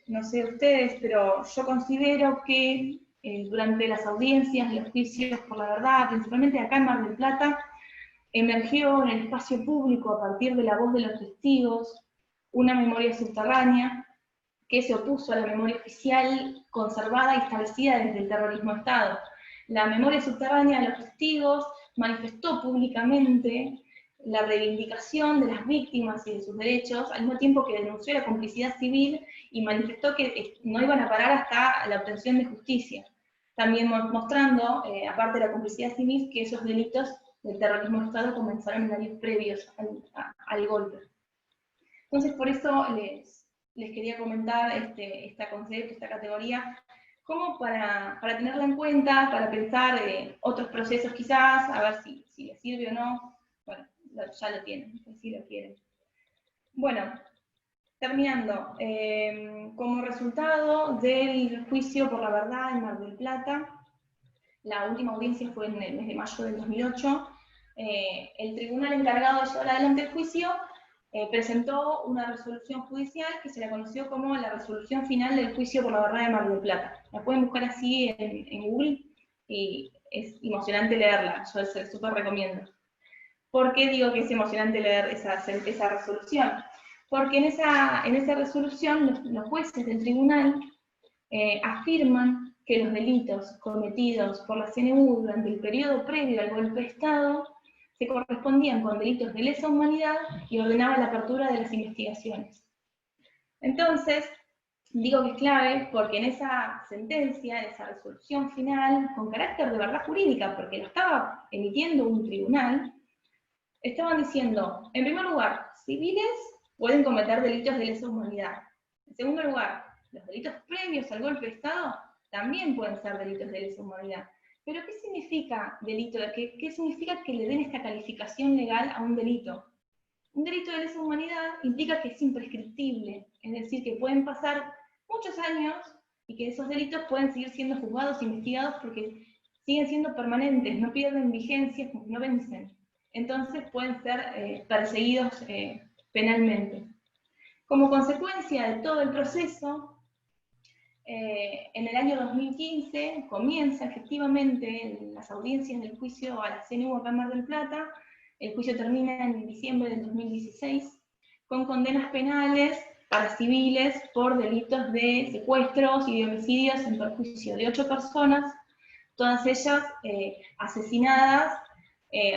no sé ustedes, pero yo considero que durante las audiencias, los juicios por la verdad, principalmente acá en Mar del Plata, emergió en el espacio público a partir de la voz de los testigos una memoria subterránea que se opuso a la memoria oficial conservada y establecida desde el terrorismo de Estado. La memoria subterránea de los testigos manifestó públicamente la reivindicación de las víctimas y de sus derechos, al mismo tiempo que denunció la complicidad civil y manifestó que no iban a parar hasta la obtención de justicia. También mostrando, aparte de la complicidad civil, que esos delitos del terrorismo de Estado comenzaron en años previos al golpe. Entonces, por eso les quería comentar este concepto, esta categoría, como para tenerla en cuenta, para pensar otros procesos quizás, a ver si les sirve o no. Bueno, ya lo tienen, si lo quieren. Bueno, terminando, como resultado del juicio por la verdad en Mar del Plata, la última audiencia fue en el mes de mayo del 2008, el tribunal encargado de llevar adelante el juicio presentó una resolución judicial que se la conoció como la resolución final del juicio por la verdad de Mar del Plata. La pueden buscar así en Google y es emocionante leerla, yo se súper recomiendo. ¿Por qué digo que es emocionante leer esa resolución? Porque en esa resolución los jueces del tribunal afirman que los delitos cometidos por la CNU durante el periodo previo al golpe de Estado se correspondían con delitos de lesa humanidad y ordenaban la apertura de las investigaciones. Entonces, digo que es clave porque en esa sentencia, en esa resolución final, con carácter de verdad jurídica, porque lo estaba emitiendo un tribunal, estaban diciendo, en primer lugar, civiles pueden cometer delitos de lesa humanidad. En segundo lugar, los delitos previos al golpe de Estado también pueden ser delitos de lesa humanidad. Pero ¿qué significa delito? ¿Qué significa que le den esta calificación legal a un delito? Un delito de lesa humanidad implica que es imprescriptible, es decir, que pueden pasar muchos años y que esos delitos pueden seguir siendo juzgados, investigados, porque siguen siendo permanentes, no pierden vigencia, no vencen. Entonces pueden ser perseguidos penalmente. Como consecuencia de todo el proceso, en el año 2015 comienza efectivamente las audiencias del juicio a la CNU acá en Mar del Plata. El juicio termina en diciembre del 2016 con condenas penales para civiles por delitos de secuestros y de homicidios en perjuicio de 8 personas, todas ellas asesinadas,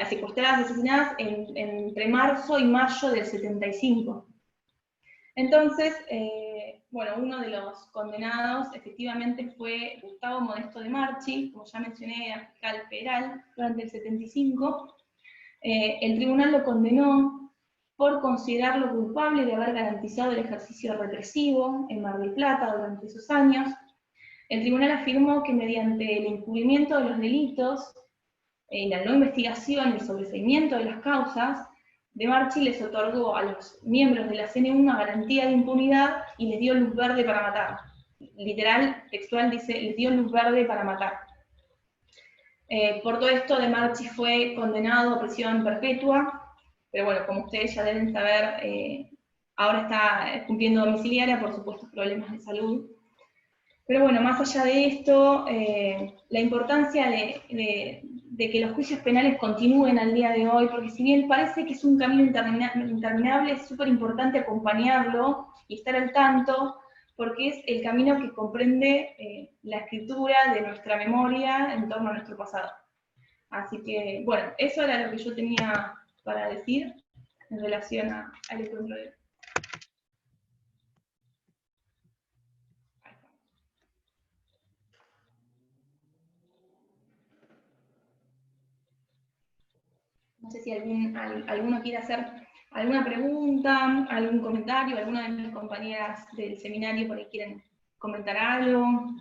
secuestradas, asesinadas entre marzo y mayo del 75. Entonces, bueno, uno de los condenados efectivamente fue Gustavo Modesto de Marchi, como ya mencioné, era fiscal federal durante el 75. El tribunal lo condenó por considerarlo culpable de haber garantizado el ejercicio represivo en Mar del Plata durante esos años. El tribunal afirmó que mediante el encubrimiento de los delitos, la no investigación y el sobreseimiento de las causas, De Marchi les otorgó a los miembros de la CNU una garantía de impunidad y les dio luz verde para matar. Literal, textual dice, les dio luz verde para matar. Por todo esto, De Marchi fue condenado a prisión perpetua, pero bueno, como ustedes ya deben saber, ahora está cumpliendo domiciliaria por supuestos problemas de salud. Pero bueno, más allá de esto, la importancia de que los juicios penales continúen al día de hoy, porque si bien parece que es un camino interminable, es súper importante acompañarlo y estar al tanto, porque es el camino que comprende la escritura de nuestra memoria en torno a nuestro pasado. Así que, bueno, eso era lo que yo tenía para decir en relación al encuentro de hoy. No sé si alguno quiere hacer alguna pregunta, algún comentario, alguna de mis compañeras del seminario por ahí quieren comentar algo.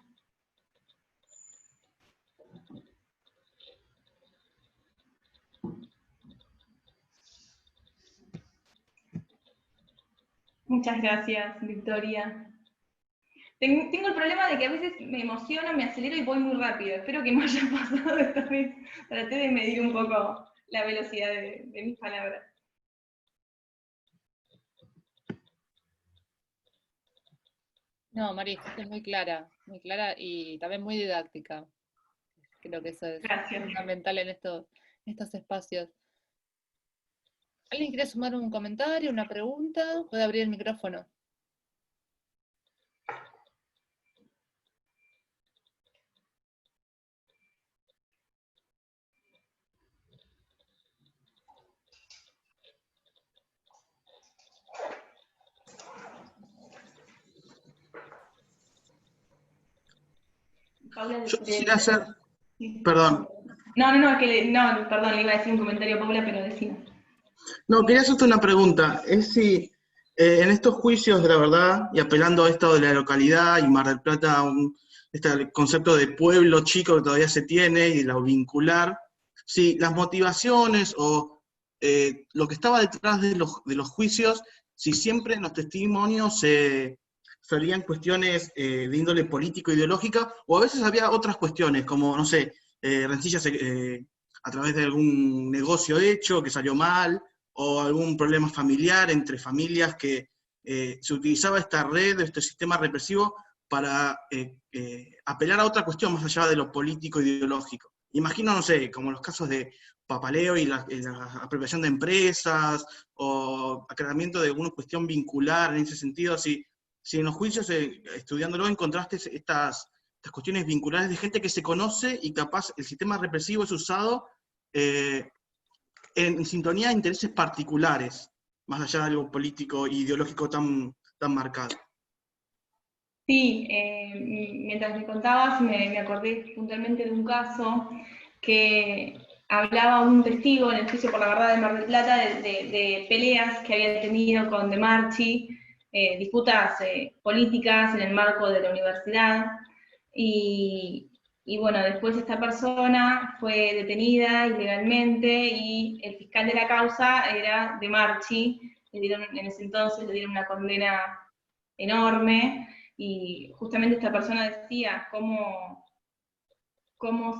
Muchas gracias, Victoria. Tengo el problema de que a veces me emociono, me acelero y voy muy rápido. Espero que no haya pasado esta vez. Traté de medir un poco la velocidad de mis palabras. No, María, fuiste muy clara y también muy didáctica. Creo que eso es Gracias. fundamental en estos espacios. ¿Alguien quiere sumar un comentario, una pregunta? Puede abrir el micrófono. Paula, Yo quisiera hacer, sí. perdón, Perdón, le iba a decir un comentario a Paula, pero decimos. no, quería hacerte una pregunta, es si en estos juicios de la verdad, y apelando a esto de la localidad y Mar del Plata, este concepto de pueblo chico que todavía se tiene y lo vincular, si las motivaciones o lo que estaba detrás de los juicios, si siempre en los testimonios se salían cuestiones de índole político-ideológica, o a veces había otras cuestiones, como, no sé, rencillas a través de algún negocio hecho que salió mal, o algún problema familiar entre familias que se utilizaba esta red, este sistema represivo para apelar a otra cuestión más allá de lo político e ideológico. Imagino, no sé, como los casos de papaleo y la apropiación de empresas, o aclaramiento de alguna cuestión vincular en ese sentido, si en los juicios, estudiándolo, encontraste estas cuestiones vinculares de gente que se conoce y capaz el sistema represivo es usado en sintonía de intereses particulares, más allá de algo político e ideológico tan marcado. Sí, mientras me contabas me acordé puntualmente de un caso que hablaba un testigo en el juicio por la verdad de Mar del Plata de peleas que había tenido con De Marchi, disputas políticas en el marco de la universidad, y bueno, después esta persona fue detenida ilegalmente y el fiscal de la causa era De Marchi, en ese entonces le dieron una condena enorme, y justamente esta persona decía cómo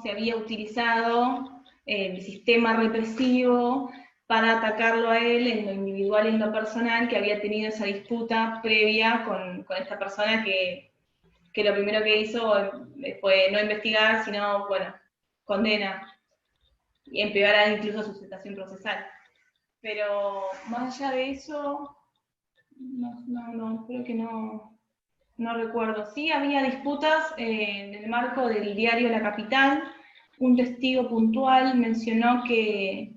se había utilizado el sistema represivo para atacarlo a él en lo individual y en lo personal, que había tenido esa disputa previa con esta persona que lo primero que hizo fue no investigar, sino, bueno, condena, y empeorar incluso su situación procesal. Pero más allá de eso, no, creo que no recuerdo. Sí había disputas en el marco del diario La Capital. Un testigo puntual mencionó que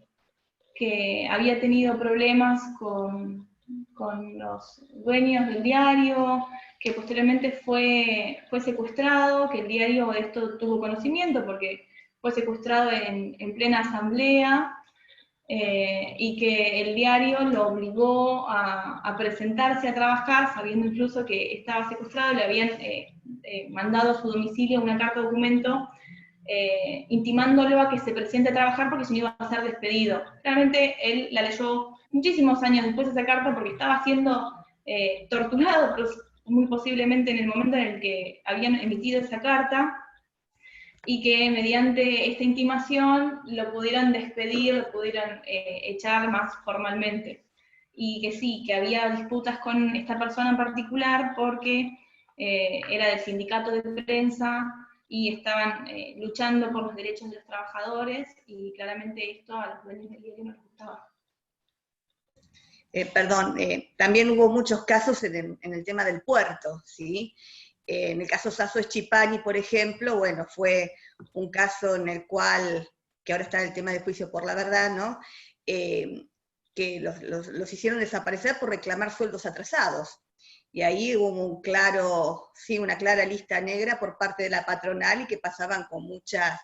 había tenido problemas con los dueños del diario, que posteriormente fue secuestrado, que el diario de esto tuvo conocimiento porque fue secuestrado en plena asamblea, y que el diario lo obligó a presentarse a trabajar, sabiendo incluso que estaba secuestrado. Le habían mandado a su domicilio una carta documento intimándolo a que se presente a trabajar porque si no iba a ser despedido. Realmente él la leyó muchísimos años después de esa carta porque estaba siendo torturado, muy posiblemente en el momento en el que habían emitido esa carta, y que mediante esta intimación lo pudieran despedir, lo pudieran echar más formalmente. Y que sí, que había disputas con esta persona en particular porque era del sindicato de prensa y estaban luchando por los derechos de los trabajadores, y claramente esto a los dueños del diario no les gustaba. También hubo muchos casos en el tema del puerto, ¿sí? En el caso Sasso Schipani, por ejemplo, bueno, fue un caso en el cual, que ahora está en el tema de juicio por la verdad, ¿no? Que los hicieron desaparecer por reclamar sueldos atrasados. Y ahí hubo una clara lista negra por parte de la patronal, y que pasaban con muchas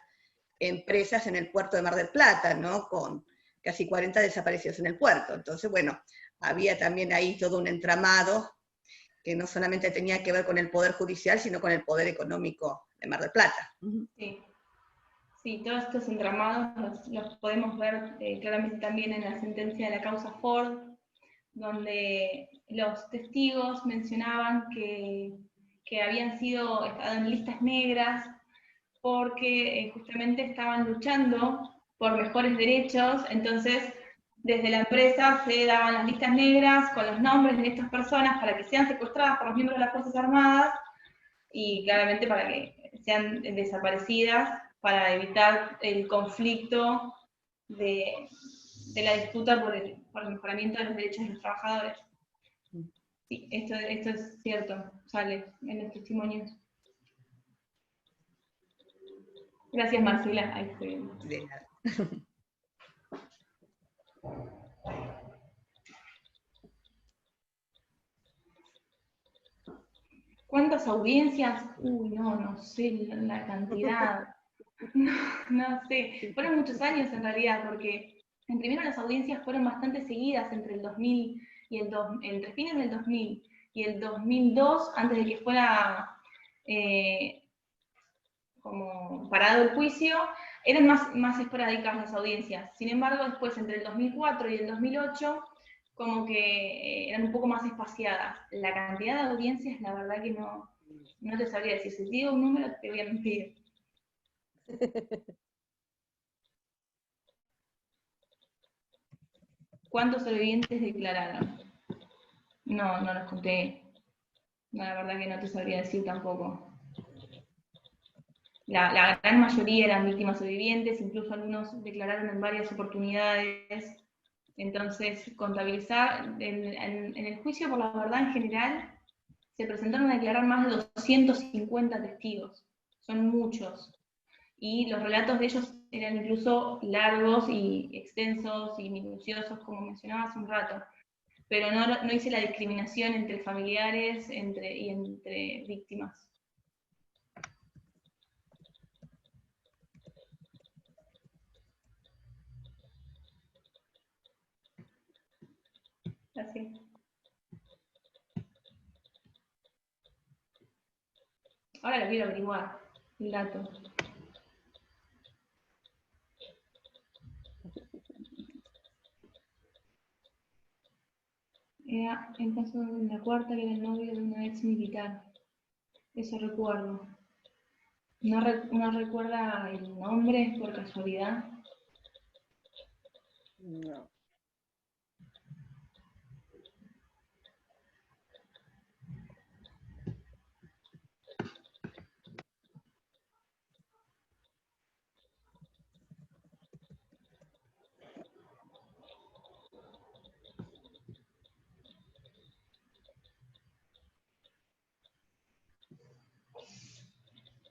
empresas en el puerto de Mar del Plata, ¿no? Con casi 40 desaparecidos en el puerto. Entonces, bueno, había también ahí todo un entramado que no solamente tenía que ver con el poder judicial, sino con el poder económico de Mar del Plata. Sí, todos estos entramados los podemos ver claramente también en la sentencia de la causa Ford, donde los testigos mencionaban que habían estado en listas negras porque justamente estaban luchando por mejores derechos. Entonces desde la empresa se daban las listas negras con los nombres de estas personas para que sean secuestradas por los miembros de las Fuerzas Armadas, y claramente para que sean desaparecidas, para evitar el conflicto de la disputa por el mejoramiento de los derechos de los trabajadores. Sí, esto es cierto, sale en los testimonios. Gracias, Marcela. Ahí estoy bien. De nada. ¿Cuántas audiencias? Uy, no sé la cantidad. No sé, fueron muchos años en realidad, porque primero las audiencias fueron bastante seguidas entre el 2000 y entre fines del 2000 y el 2002, antes de que fuera como parado el juicio, eran más esporádicas las audiencias. Sin embargo, después entre el 2004 y el 2008, como que eran un poco más espaciadas. La cantidad de audiencias, la verdad que no te sabría decir. Si te digo un número, te voy a mentir. ¿Cuántos sobrevivientes declararon? No los conté. No, la verdad que no te sabría decir tampoco. La gran mayoría eran víctimas sobrevivientes, incluso algunos declararon en varias oportunidades. Entonces, contabilizar, en el juicio por la verdad en general, se presentaron a declarar más de 250 testigos. Son muchos. Y los relatos de ellos eran incluso largos y extensos y minuciosos, como mencionaba hace un rato. Pero no hice la discriminación entre familiares y entre víctimas. Así. Ahora lo quiero averiguar, el dato. Era en caso de la cuarta, que era el novio de una ex militar. Eso recuerdo. ¿No recuerda el nombre por casualidad? No.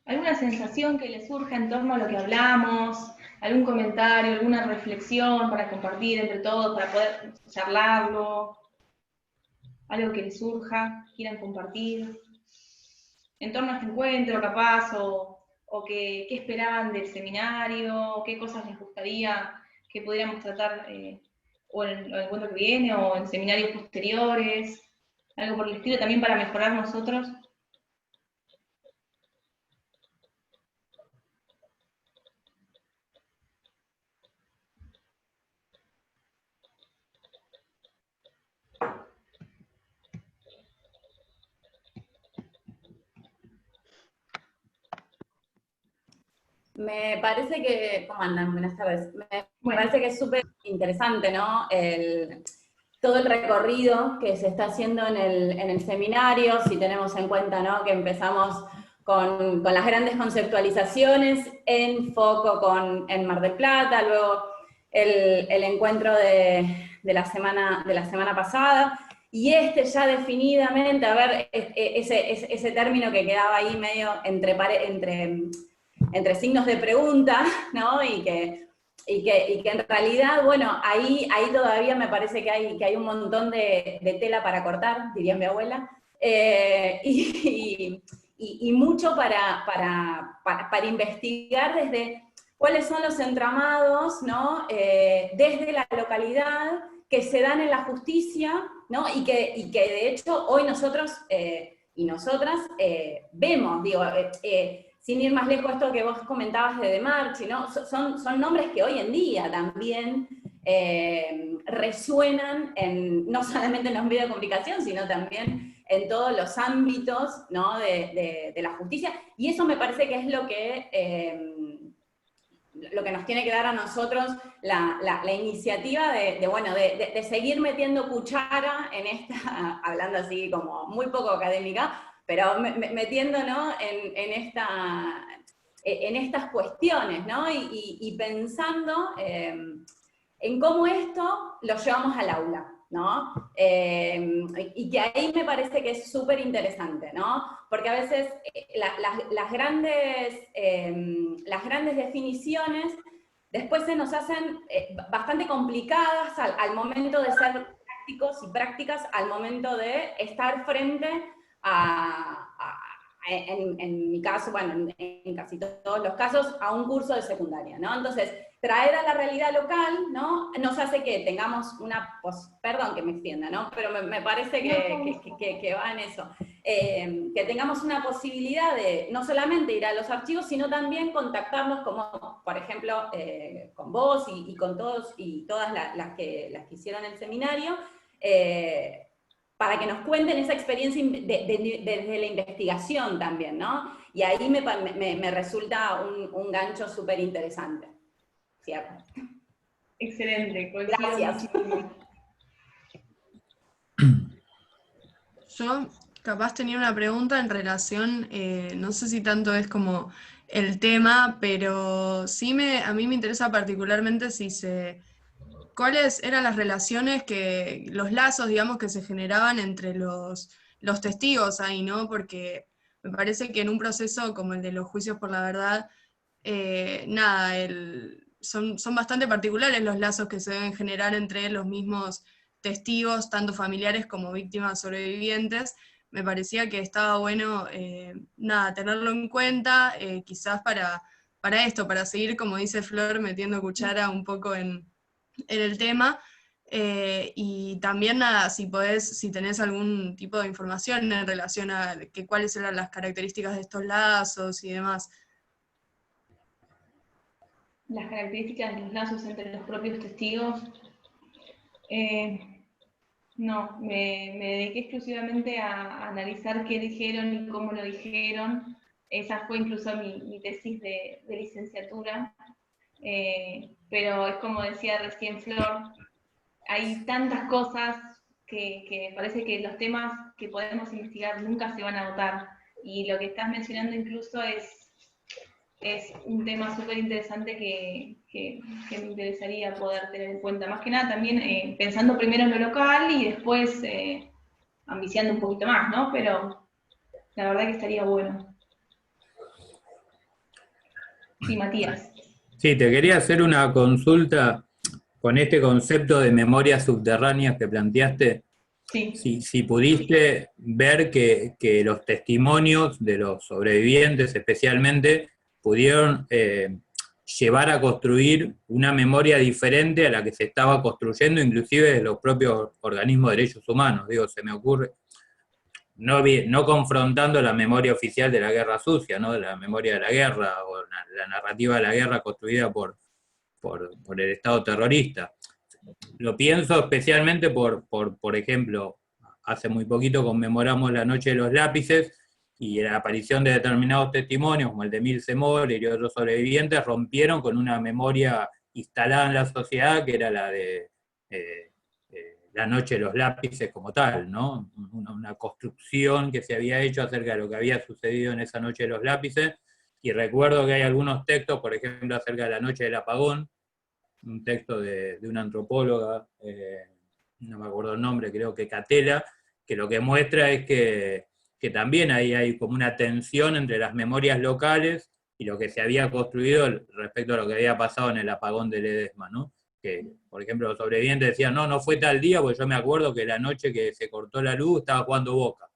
¿Alguna sensación que le surja en torno a lo que hablamos? ¿Algún comentario, alguna reflexión para compartir entre todos, para poder charlarlo? ¿Algo que les surja, quieran compartir? En torno a este encuentro, capaz, o qué esperaban del seminario, qué cosas les gustaría que pudiéramos tratar o en el encuentro que viene, o en seminarios posteriores, algo por el estilo también para mejorar nosotros. Me parece que, ¿cómo andan? Buenas tardes. Me parece que es súper interesante, ¿no? Todo el recorrido que se está haciendo en el seminario, si tenemos en cuenta, ¿no? Que empezamos con las grandes conceptualizaciones, en foco en Mar del Plata, luego el encuentro de la semana pasada, y ya definidamente, a ver, ese término que quedaba ahí medio entre signos de pregunta, ¿no? Y que en realidad, bueno, ahí todavía me parece que hay un montón de tela para cortar, diría mi abuela, y mucho para investigar desde cuáles son los entramados, ¿no? Desde la localidad que se dan en la justicia, ¿no? Y que de hecho hoy nosotros y nosotras vemos, digo, sin ir más lejos, esto que vos comentabas de Marchi, ¿no? Son nombres que hoy en día también resuenan no solamente en los medios de comunicación, sino también en todos los ámbitos, ¿no? de la justicia, y eso me parece que es lo que nos tiene que dar a nosotros la iniciativa de seguir metiendo cuchara en esta, hablando así como muy poco académica, pero metiendo, ¿no? en estas cuestiones, ¿no? Y pensando en cómo esto lo llevamos al aula, ¿no? Y que ahí me parece que es súper interesante, ¿no? Porque a veces las grandes definiciones después se nos hacen bastante complicadas al momento de ser prácticos y prácticas, al momento de estar frente a en mi caso, bueno, en casi todos los casos, a un curso de secundaria, ¿no? Entonces, traer a la realidad local, ¿no? Nos hace que tengamos una, perdón que me extienda, ¿no? Pero me parece que va en eso. Que tengamos una posibilidad de no solamente ir a los archivos, sino también contactarnos como, por ejemplo, con vos y con todos y todas las que hicieron el seminario, para que nos cuenten esa experiencia desde la investigación también, ¿no? Y ahí me resulta un gancho súper interesante. ¿Cierto? Excelente, coincido Gracias. muchísimo. Yo capaz tenía una pregunta en relación, no sé si tanto es como el tema, pero sí a mí me interesa particularmente cuáles eran las relaciones los lazos, digamos, que se generaban entre los testigos ahí, ¿no? Porque me parece que en un proceso como el de los juicios por la verdad, nada, son bastante particulares los lazos que se deben generar entre los mismos testigos, tanto familiares como víctimas sobrevivientes. Me parecía que estaba bueno, nada, tenerlo en cuenta, quizás para esto, para seguir, como dice Flor, metiendo cuchara un poco en el tema. Y también nada, si tenés algún tipo de información en relación a cuáles eran las características de estos lazos y demás. Las características de los lazos entre los propios testigos. No, me dediqué exclusivamente a analizar qué dijeron y cómo lo dijeron. Esa fue incluso mi tesis de licenciatura. Pero es como decía recién Flor, hay tantas cosas que parece que los temas que podemos investigar nunca se van a agotar. Y lo que estás mencionando incluso es un tema súper interesante que me interesaría poder tener en cuenta. Más que nada también pensando primero en lo local y después ambiciando un poquito más, ¿no? Pero la verdad que estaría bueno. Sí, Matías. Sí, te quería hacer una consulta con este concepto de memorias subterráneas que planteaste. Sí. Si pudiste ver que los testimonios de los sobrevivientes especialmente pudieron llevar a construir una memoria diferente a la que se estaba construyendo, inclusive de los propios organismos de derechos humanos. Digo, se me ocurre, no confrontando la memoria oficial de la guerra sucia, ¿no? De la memoria de la guerra o la narrativa de la guerra construida por el Estado terrorista. Lo pienso especialmente por ejemplo, hace muy poquito conmemoramos la Noche de los Lápices y la aparición de determinados testimonios, como el de Milce Moller y otros sobrevivientes, rompieron con una memoria instalada en la sociedad que era la de la Noche de los Lápices como tal, ¿no? Una construcción que se había hecho acerca de lo que había sucedido en esa Noche de los Lápices, y recuerdo que hay algunos textos, por ejemplo, acerca de la Noche del Apagón, un texto de una antropóloga, no me acuerdo el nombre, creo que Catela, que lo que muestra es que también ahí hay como una tensión entre las memorias locales y lo que se había construido respecto a lo que había pasado en el apagón de Ledesma, ¿no? Que, por ejemplo, los sobrevivientes decían, no fue tal día, porque yo me acuerdo que la noche que se cortó la luz estaba jugando Boca,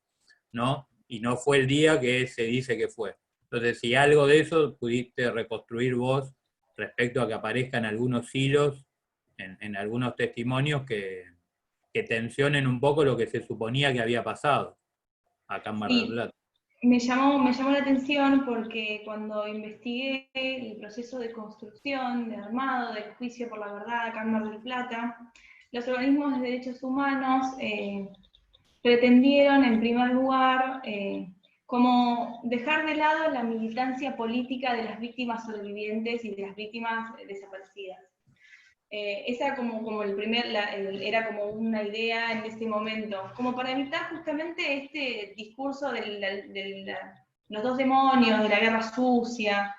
¿no? Y no fue el día que se dice que fue. Entonces, si algo de eso pudiste reconstruir vos respecto a que aparezcan algunos hilos en algunos testimonios que tensionen un poco lo que se suponía que había pasado acá en Mar del Plata. Me llamó la atención porque cuando investigué el proceso de construcción, de armado, del juicio por la verdad acá en Mar del Plata, los organismos de derechos humanos pretendieron, en primer lugar, como dejar de lado la militancia política de las víctimas sobrevivientes y de las víctimas desaparecidas. Esa era como era como una idea en ese momento, como para evitar justamente este discurso de los dos demonios, de la guerra sucia.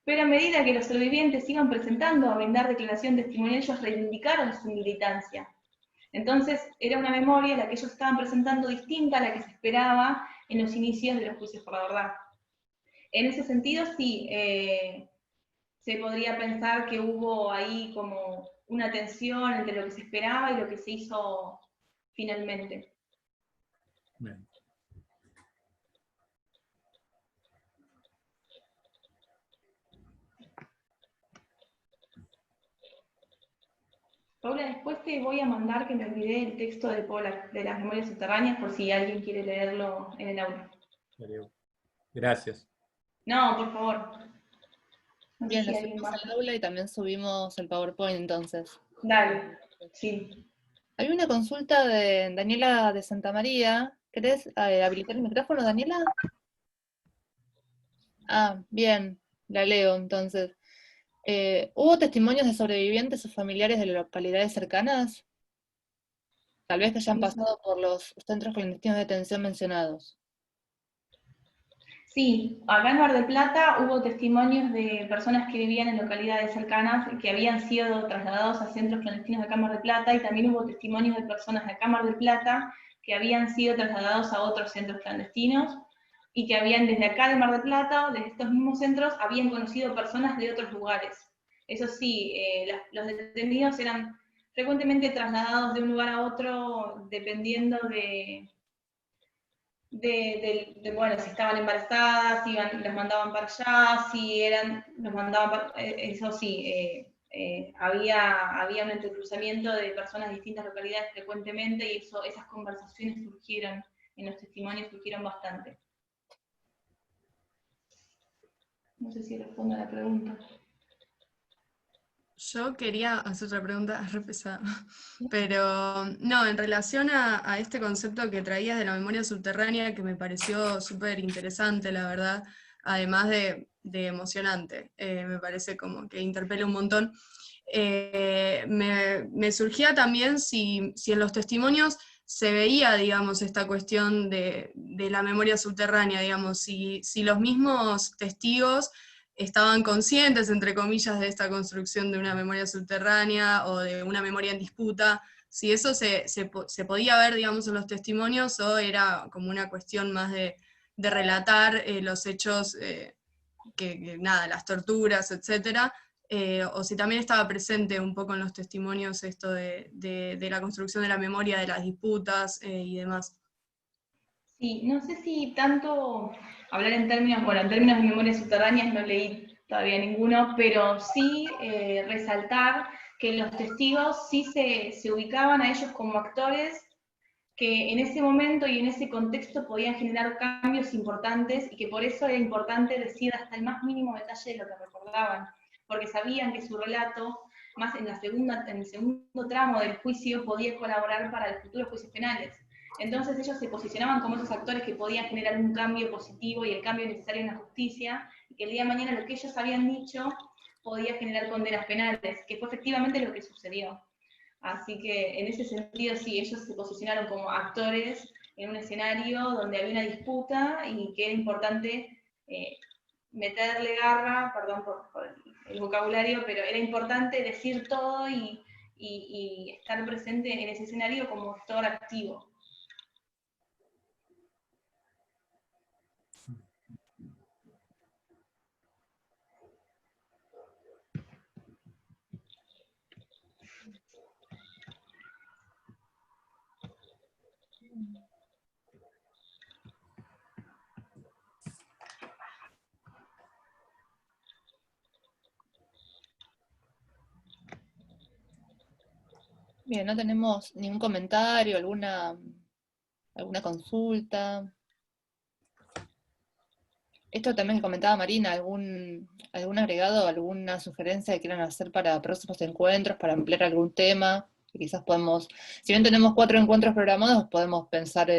Pero a medida que los sobrevivientes iban presentando a brindar declaración testimonial, ellos reivindicaron su militancia. Entonces era una memoria la que ellos estaban presentando distinta a la que se esperaba en los inicios de los juicios por la verdad. En ese sentido, sí, se podría pensar que hubo ahí como una tensión entre lo que se esperaba y lo que se hizo finalmente. Bien. Paula, después te voy a mandar, que me olvidé, el texto de las memorias subterráneas, por si alguien quiere leerlo en el aula. Gracias. No, por favor. No sé Bien, si lo alguien subimos más. al aula y también subimos el PowerPoint entonces. Dale, sí. Hay una consulta de Daniela de Santa María. ¿Querés habilitar el micrófono, Daniela? Ah, bien, la leo entonces. ¿Hubo testimonios de sobrevivientes o familiares de localidades cercanas? Tal vez que hayan pasado por los centros clandestinos de detención mencionados. Sí, acá en Mar del Plata hubo testimonios de personas que vivían en localidades cercanas que habían sido trasladados a centros clandestinos de acá en Mar del Plata, y también hubo testimonios de personas de acá en Mar del Plata que habían sido trasladados a otros centros clandestinos y que habían desde acá de Mar del Plata, desde estos mismos centros, habían conocido personas de otros lugares. Eso sí, los detenidos eran frecuentemente trasladados de un lugar a otro dependiendo bueno, si estaban embarazadas, las mandaban para allá, si los mandaban para, eso sí, había un entrecruzamiento de personas de distintas localidades frecuentemente, y esas conversaciones surgieron, en los testimonios surgieron bastante. No sé si respondo a la pregunta. Yo quería hacer otra pregunta, re pesada, pero no, en relación a este concepto que traías de la memoria subterránea, que me pareció súper interesante, la verdad, además de emocionante, me parece como que interpela un montón. Me surgía también si en los testimonios se veía, digamos, esta cuestión de la memoria subterránea, digamos, si los mismos testigos estaban conscientes, entre comillas, de esta construcción de una memoria subterránea o de una memoria en disputa, si eso se podía ver, digamos, en los testimonios, o era como una cuestión más de relatar los hechos, nada, las torturas, etcétera, o si también estaba presente un poco en los testimonios esto de la construcción de la memoria, de las disputas y demás. Sí, no sé si tanto hablar en términos de memorias subterráneas no leí todavía ninguno, pero sí resaltar que los testigos sí se ubicaban a ellos como actores que en ese momento y en ese contexto podían generar cambios importantes, y que por eso era importante decir hasta el más mínimo detalle de lo que recordaban, porque sabían que su relato, más en el segundo tramo del juicio, podía colaborar para los futuros juicios penales. Entonces ellos se posicionaban como esos actores que podían generar un cambio positivo y el cambio necesario en la justicia, y que el día de mañana lo que ellos habían dicho podía generar condenas penales, que fue efectivamente lo que sucedió. Así que en ese sentido sí, ellos se posicionaron como actores en un escenario donde había una disputa y que era importante meterle garra, perdón por el vocabulario, pero era importante decir todo y estar presente en ese escenario como actor activo. Bien, no tenemos ningún comentario, alguna consulta. Esto también que comentaba Marina, algún agregado, alguna sugerencia que quieran hacer para próximos encuentros, para ampliar algún tema, que quizás podemos, si bien tenemos 4 encuentros programados, podemos pensar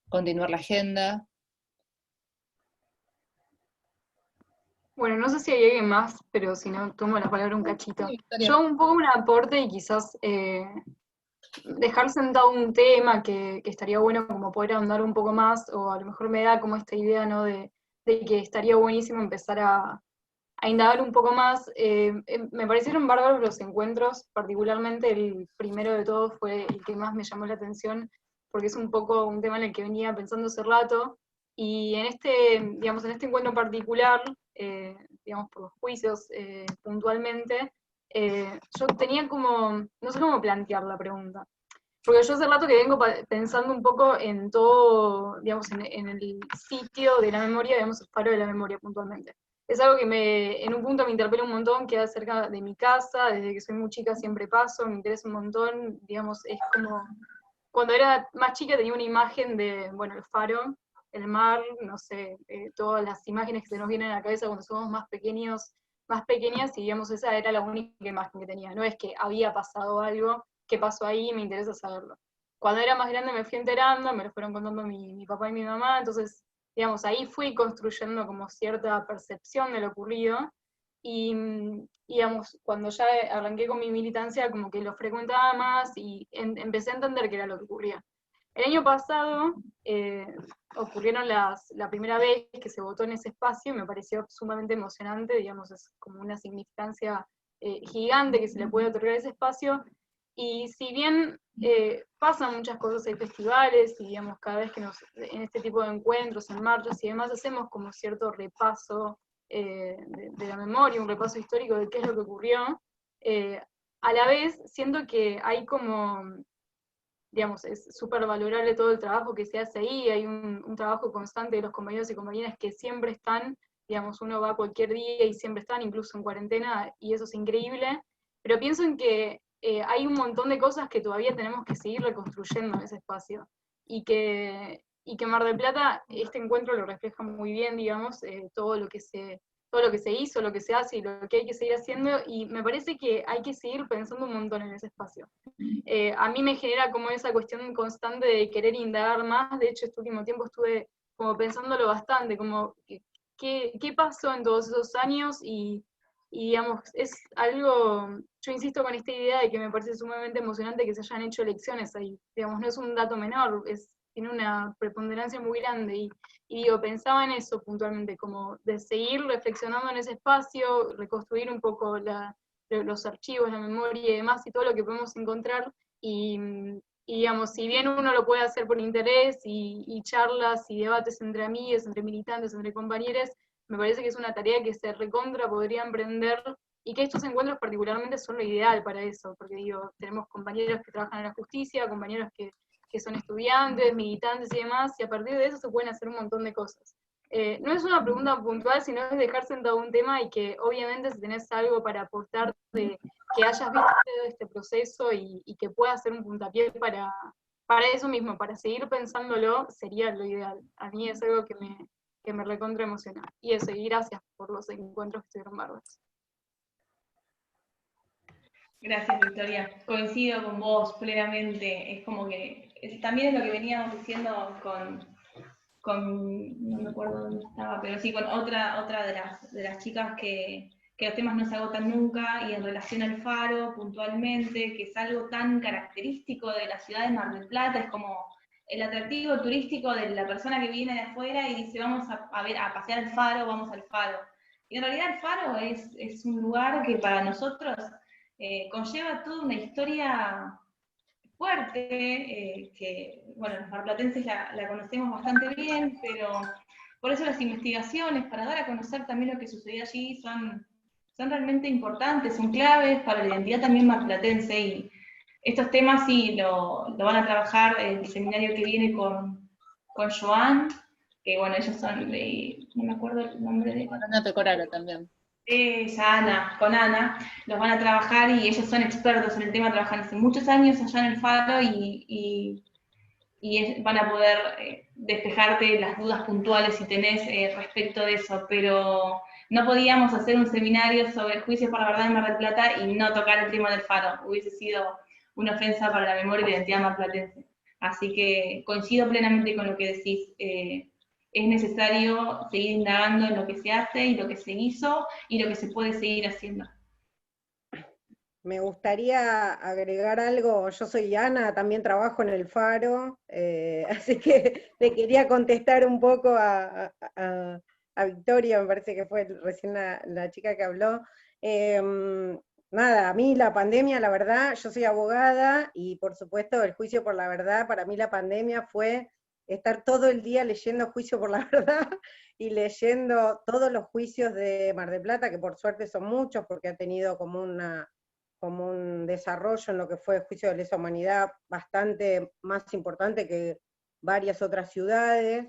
continuar la agenda. Bueno, no sé si hay alguien más, pero si no, tomo la palabra un cachito. Sí, Victoria. Yo un poco un aporte y quizás dejar sentado un tema que estaría bueno como poder ahondar un poco más, o a lo mejor me da como esta idea, ¿no? de que estaría buenísimo empezar a indagar un poco más. Me parecieron bárbaros los encuentros, particularmente el primero de todos fue el que más me llamó la atención, porque es un poco un tema en el que venía pensando hace rato, y en este encuentro particular, digamos por los juicios puntualmente, yo tenía como, no sé cómo plantear la pregunta, porque yo hace rato que vengo pensando un poco en todo, digamos, en el sitio de la memoria, digamos, el faro de la memoria puntualmente. es algo que en un punto me interpela un montón, queda cerca de mi casa, desde que soy muy chica siempre paso, me interesa un montón, digamos, es como, cuando era más chica tenía una imagen de, bueno, el faro, el mar, no sé, todas las imágenes que se nos vienen a la cabeza cuando somos más pequeños, más pequeñas, y digamos, esa era la única imagen que tenía, no es que había pasado algo, que pasó ahí, me interesa saberlo. Cuando era más grande me fui enterando, me lo fueron contando mi papá y mi mamá, entonces, digamos, ahí fui construyendo como cierta percepción de lo ocurrido, y digamos, cuando ya arranqué con mi militancia, como que lo frecuentaba más y empecé a entender qué era lo que ocurría. El año pasado ocurrieron la primera vez que se votó en ese espacio y me pareció sumamente emocionante, digamos, es como una significancia gigante que se le puede otorgar a ese espacio. Y si bien pasan muchas cosas, hay festivales y digamos, cada vez que en este tipo de encuentros, en marchas y demás, hacemos como cierto repaso de la memoria, un repaso histórico de qué es lo que ocurrió, a la vez siento que hay como, digamos, es súper valorable todo el trabajo que se hace ahí, hay un trabajo constante de los compañeros y compañeras que siempre están, digamos, uno va cualquier día y siempre están, incluso en cuarentena, y eso es increíble, pero pienso en que hay un montón de cosas que todavía tenemos que seguir reconstruyendo en ese espacio, y que Mar del Plata, este encuentro lo refleja muy bien, digamos, todo lo que se hizo, lo que se hace y lo que hay que seguir haciendo, y me parece que hay que seguir pensando un montón en ese espacio. A mí me genera como esa cuestión constante de querer indagar más, de hecho este último tiempo estuve como pensándolo bastante, como qué pasó en todos esos años y digamos, es algo, yo insisto con esta idea de que me parece sumamente emocionante que se hayan hecho elecciones ahí, digamos, no es un dato menor, tiene una preponderancia muy grande y digo, pensaba en eso puntualmente, como de seguir reflexionando en ese espacio, reconstruir un poco los archivos, la memoria y demás, y todo lo que podemos encontrar, y digamos, si bien uno lo puede hacer por interés, y charlas y debates entre amigos, entre militantes, entre compañeros, me parece que es una tarea que se recontra podría emprender, y que estos encuentros particularmente son lo ideal para eso, porque digo, tenemos compañeros que trabajan en la justicia, compañeros que son estudiantes, militantes y demás, y a partir de eso se pueden hacer un montón de cosas. No es una pregunta puntual, sino es dejar sentado un tema y que obviamente si tenés algo para aportar de que hayas visto este proceso y que pueda ser un puntapié para eso mismo, para seguir pensándolo, sería lo ideal. A mí es algo que me recontra emociona. Y eso, y gracias por los encuentros que estuvieron bárbaros. Gracias, Victoria. Coincido con vos plenamente. Es como que también es lo que veníamos diciendo no me acuerdo dónde estaba, pero sí con otra de las chicas que los temas no se agotan nunca, y en relación al faro puntualmente, que es algo tan característico de la ciudad de Mar del Plata, es como el atractivo turístico de la persona que viene de afuera y dice vamos a pasear al faro, vamos al faro. Y en realidad el faro es un lugar que para nosotros conlleva toda una historia fuerte, que, bueno, los marplatenses la conocemos bastante bien, pero por eso las investigaciones, para dar a conocer también lo que sucedió allí, son realmente importantes, son claves para la identidad también marplatense, y estos temas sí lo van a trabajar el seminario que viene con Joan, que bueno, ellos son de, no me acuerdo el nombre de... Ana Pecoraro también. Ana, con Ana, los van a trabajar y ellos son expertos en el tema, trabajan hace muchos años allá en el Faro y van a poder despejarte las dudas puntuales si tenés respecto de eso, pero no podíamos hacer un seminario sobre juicios por la verdad en Mar del Plata y no tocar el tema del Faro, hubiese sido una ofensa para la memoria y la identidad marplatense. Así que coincido plenamente con lo que decís. Es necesario seguir indagando en lo que se hace y lo que se hizo y lo que se puede seguir haciendo. Me gustaría agregar algo. Yo soy Ana, también trabajo en el Faro, así que le quería contestar un poco a Victoria, me parece que fue recién la chica que habló. Nada, a mí la pandemia, la verdad, yo soy abogada y por supuesto el juicio por la verdad, para mí la pandemia fue estar todo el día leyendo Juicio por la Verdad y leyendo todos los juicios de Mar del Plata, que por suerte son muchos porque ha tenido como un desarrollo en lo que fue el juicio de lesa humanidad bastante más importante que varias otras ciudades.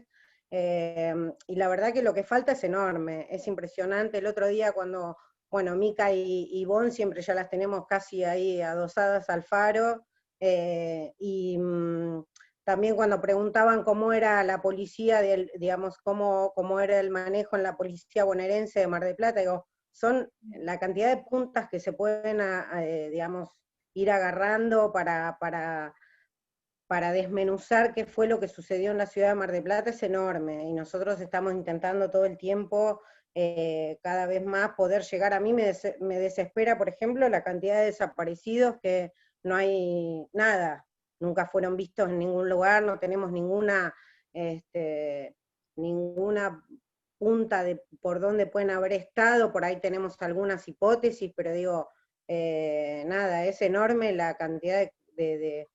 Y la verdad que lo que falta es enorme, es impresionante. El otro día cuando, bueno, Mica y Bon siempre ya las tenemos casi ahí adosadas al faro, y también cuando preguntaban cómo era la policía, digamos, cómo era el manejo en la policía bonaerense de Mar del Plata, digo, son la cantidad de puntas que se pueden, digamos, ir agarrando para desmenuzar qué fue lo que sucedió en la ciudad de Mar del Plata es enorme, y nosotros estamos intentando todo el tiempo, cada vez más, poder llegar. A mí me desespera, por ejemplo, la cantidad de desaparecidos, que no hay nada, nunca fueron vistos en ningún lugar, no tenemos ninguna punta de por dónde pueden haber estado. Por ahí tenemos algunas hipótesis, pero digo, nada, es enorme la cantidad de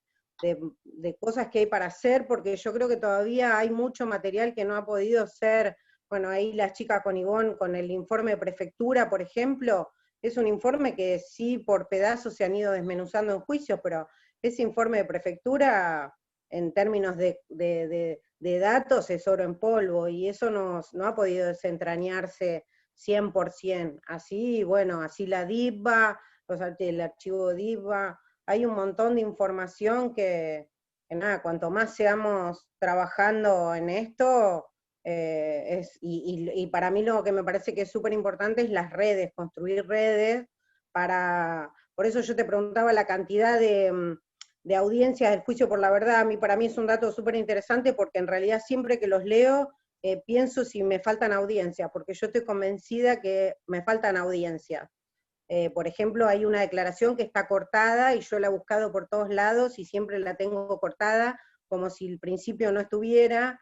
cosas que hay para hacer, porque yo creo que todavía hay mucho material que no ha podido ser. Bueno, ahí las chicas con Ivonne, con el informe de prefectura, por ejemplo, es un informe que sí por pedazos se han ido desmenuzando en juicios, pero ese informe de prefectura, en términos de datos, es oro en polvo, y eso no ha podido desentrañarse 100%. Así, bueno, así la DIVA, el archivo DIVA, hay un montón de información que nada, cuanto más seamos trabajando en esto, y para mí lo que me parece que es súper importante es las redes, construir redes por eso yo te preguntaba la cantidad de audiencias del juicio por la verdad. Para mí es un dato súper interesante, porque en realidad siempre que los leo, pienso si me faltan audiencias, porque yo estoy convencida que me faltan audiencias. Por ejemplo, hay una declaración que está cortada y yo la he buscado por todos lados y siempre la tengo cortada, como si el principio no estuviera,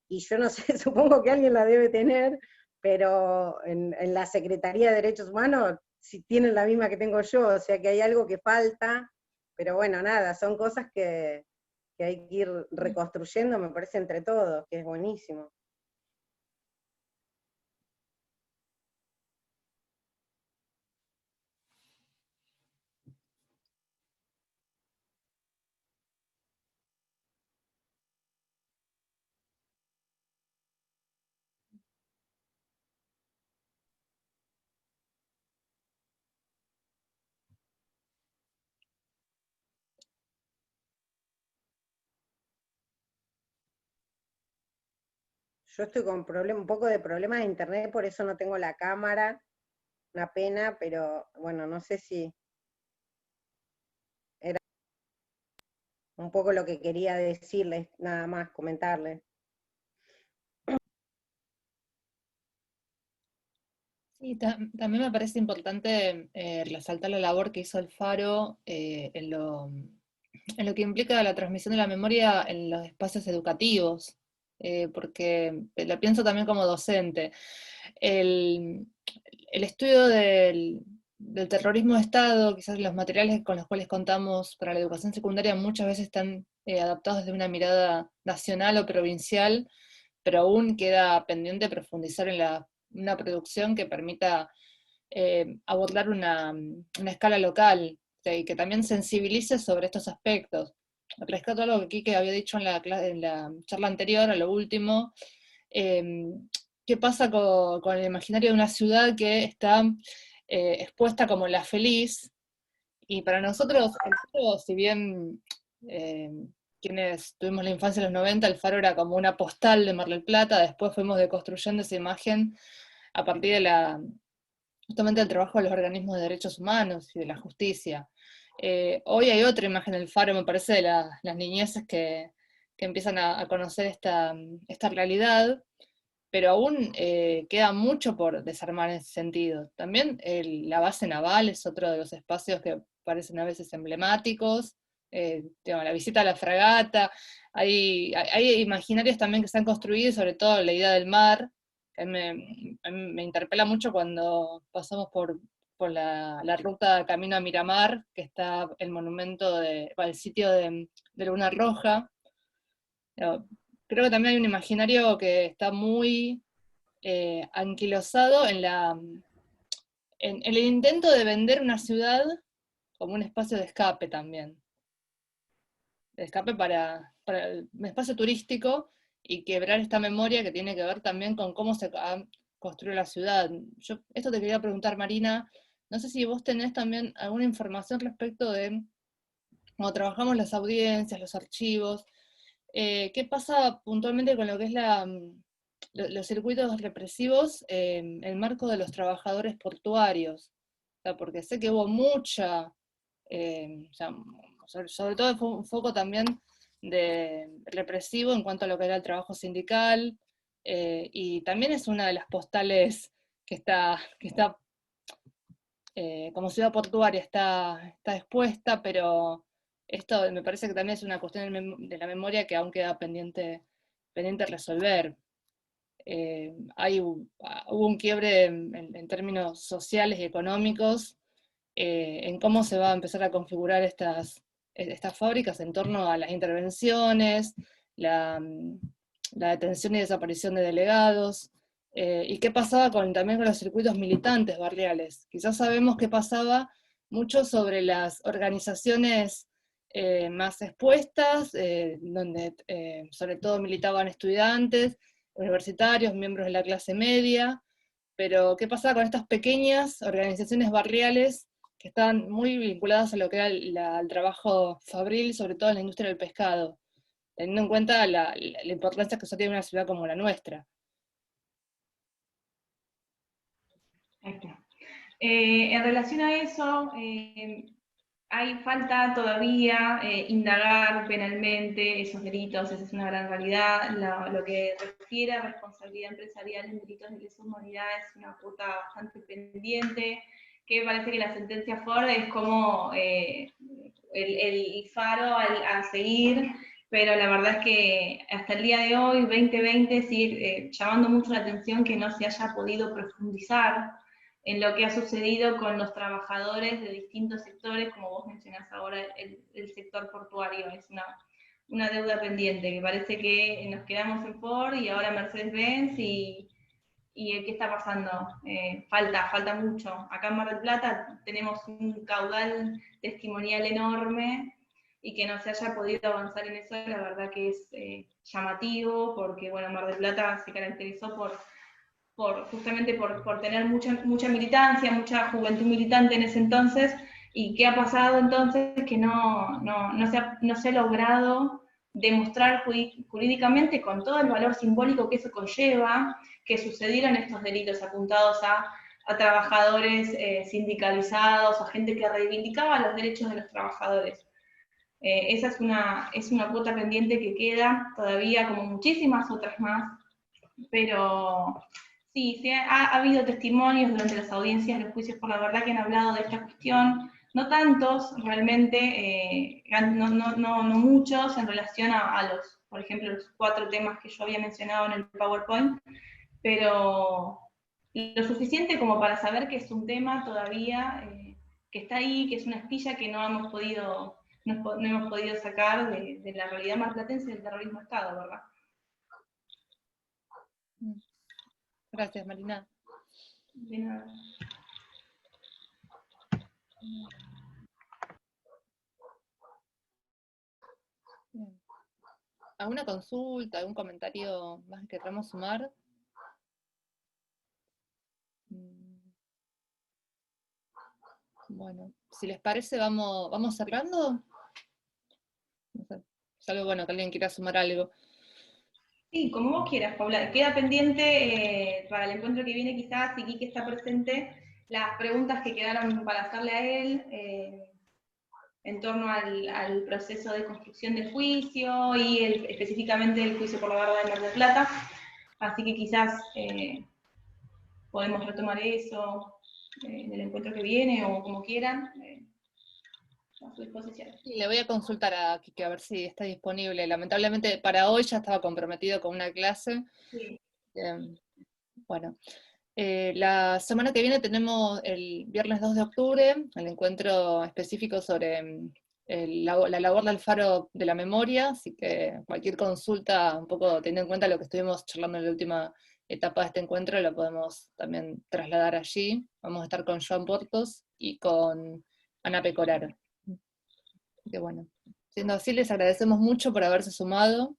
y yo no sé, supongo que alguien la debe tener, pero en la Secretaría de Derechos Humanos si tienen la misma que tengo yo, o sea que hay algo que falta, pero bueno, nada, son cosas que hay que ir reconstruyendo, me parece, entre todos, que es buenísimo. Yo estoy con un poco de problemas de internet, por eso no tengo la cámara, una pena, pero bueno, no sé si era un poco lo que quería decirles, nada más, comentarles. Sí, también me parece importante resaltar la labor que hizo el Faro en lo que implica la transmisión de la memoria en los espacios educativos, porque lo pienso también como docente. El estudio del terrorismo de Estado, quizás los materiales con los cuales contamos para la educación secundaria muchas veces están adaptados desde una mirada nacional o provincial, pero aún queda pendiente profundizar en una producción que permita abordar una escala local, y que también sensibilice sobre estos aspectos. Rescato algo que Quique había dicho en la charla anterior, a lo último, qué pasa con el imaginario de una ciudad que está expuesta como la feliz, y para nosotros el Faro, si bien quienes tuvimos la infancia en los 90, el Faro era como una postal de Mar del Plata, después fuimos deconstruyendo esa imagen a partir de justamente del trabajo de los organismos de derechos humanos y de la justicia. Hoy hay otra imagen del Faro, me parece, de las niñeces que empiezan a conocer esta realidad, pero aún queda mucho por desarmar en ese sentido. También la base naval es otro de los espacios que parecen a veces emblemáticos, la visita a la fragata, hay imaginarios también que se han construido, y sobre todo la idea del mar, que a mí me interpela mucho cuando pasamos por la ruta Camino a Miramar, que está el monumento, el sitio de Luna Roja. Creo que también hay un imaginario que está muy anquilosado en el intento de vender una ciudad como un espacio de escape también. De escape para un espacio turístico, y quebrar esta memoria que tiene que ver también con cómo se construyó la ciudad. Esto te quería preguntar, Marina, no sé si vos tenés también alguna información respecto de cómo trabajamos las audiencias, los archivos, ¿qué pasa puntualmente con lo que es los circuitos represivos en el marco de los trabajadores portuarios? O sea, porque sé que hubo mucha, o sea, sobre todo fue un foco también de represivo en cuanto a lo que era el trabajo sindical, y también es una de las postales que está como ciudad portuaria está expuesta, pero esto me parece que también es una cuestión de la memoria que aún queda pendiente resolver. Hubo un quiebre en términos sociales y económicos, en cómo se va a empezar a configurar estas fábricas en torno a las intervenciones, la detención y desaparición de delegados, y qué pasaba también con los circuitos militantes barriales. Quizás sabemos qué pasaba mucho sobre las organizaciones más expuestas, donde sobre todo militaban estudiantes, universitarios, miembros de la clase media, pero qué pasaba con estas pequeñas organizaciones barriales que estaban muy vinculadas a lo que era el trabajo fabril, sobre todo en la industria del pescado, teniendo en cuenta la importancia que eso tiene en una ciudad como la nuestra. Ahí está. En relación a eso, hay falta todavía indagar penalmente esos delitos, esa es una gran realidad. Lo que refiere a responsabilidad empresarial en delitos de lesa humanidad es una cuota bastante pendiente, que parece que la sentencia Ford es como el faro a seguir, pero la verdad es que hasta el día de hoy, 2020, sigue llamando mucho la atención que no se haya podido profundizar en lo que ha sucedido con los trabajadores de distintos sectores, como vos mencionás ahora, el sector portuario. Es una deuda pendiente, que parece que nos quedamos en Ford y ahora Mercedes-Benz, y ¿qué está pasando? Falta mucho. Acá en Mar del Plata tenemos un caudal testimonial enorme, y que no se haya podido avanzar en eso, la verdad que es llamativo, porque bueno, Mar del Plata se caracterizó justamente por tener mucha militancia, mucha juventud militante en ese entonces. ¿Y qué ha pasado entonces? Que no se ha logrado demostrar jurídicamente, con todo el valor simbólico que eso conlleva, que sucedieron estos delitos apuntados a trabajadores sindicalizados, a gente que reivindicaba los derechos de los trabajadores. Esa es una cuota pendiente que queda todavía, como muchísimas otras más, pero sí, ha habido testimonios durante las audiencias, los juicios por la verdad, que han hablado de esta cuestión, no tantos realmente, no muchos en relación a por ejemplo, los 4 temas que yo había mencionado en el PowerPoint, pero lo suficiente como para saber que es un tema todavía que está ahí, que es una espilla que no hemos podido sacar de la realidad marplatense del terrorismo de Estado, ¿verdad? Gracias, Marina. De nada. Bien. ¿Alguna consulta, algún comentario más que queramos sumar? Bueno, si les parece, vamos cerrando. No sé, salvo, bueno, que alguien quiera sumar algo. Sí, como vos quieras, Paula. Queda pendiente para el encuentro que viene, quizás, si Quique está presente, las preguntas que quedaron para hacerle a él en torno al proceso de construcción del juicio y específicamente el juicio por la verdad de Mar del Plata. Así que quizás podemos retomar eso en el encuentro que viene, o como quieran. A su disposición. Sí, le voy a consultar a Quique a ver si está disponible. Lamentablemente para hoy ya estaba comprometido con una clase. Sí. Bueno, la semana que viene tenemos el viernes 2 de octubre, el encuentro específico sobre la labor del Faro de la Memoria, así que cualquier consulta, un poco teniendo en cuenta lo que estuvimos charlando en la última etapa de este encuentro, lo podemos también trasladar allí. Vamos a estar con Joan Portos y con Ana Pecoraro. Que bueno, siendo así, les agradecemos mucho por haberse sumado.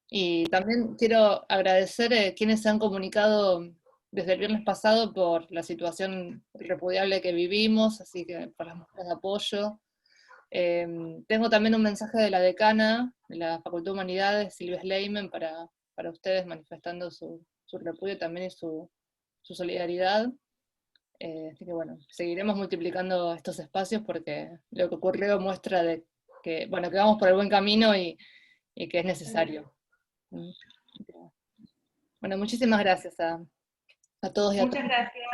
Y también quiero agradecer quienes se han comunicado desde el viernes pasado por la situación repudiable que vivimos, así que por las muestras de apoyo. Tengo también un mensaje de la decana de la Facultad de Humanidades, Silvia Sleiman, para ustedes, manifestando su repudio también y su solidaridad. Así que bueno, seguiremos multiplicando estos espacios porque lo que ocurrió muestra de que, bueno, que vamos por el buen camino y que es necesario. Bueno, muchísimas gracias a todos y a todas. Muchas gracias.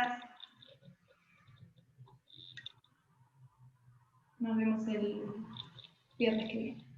Nos vemos el viernes que viene.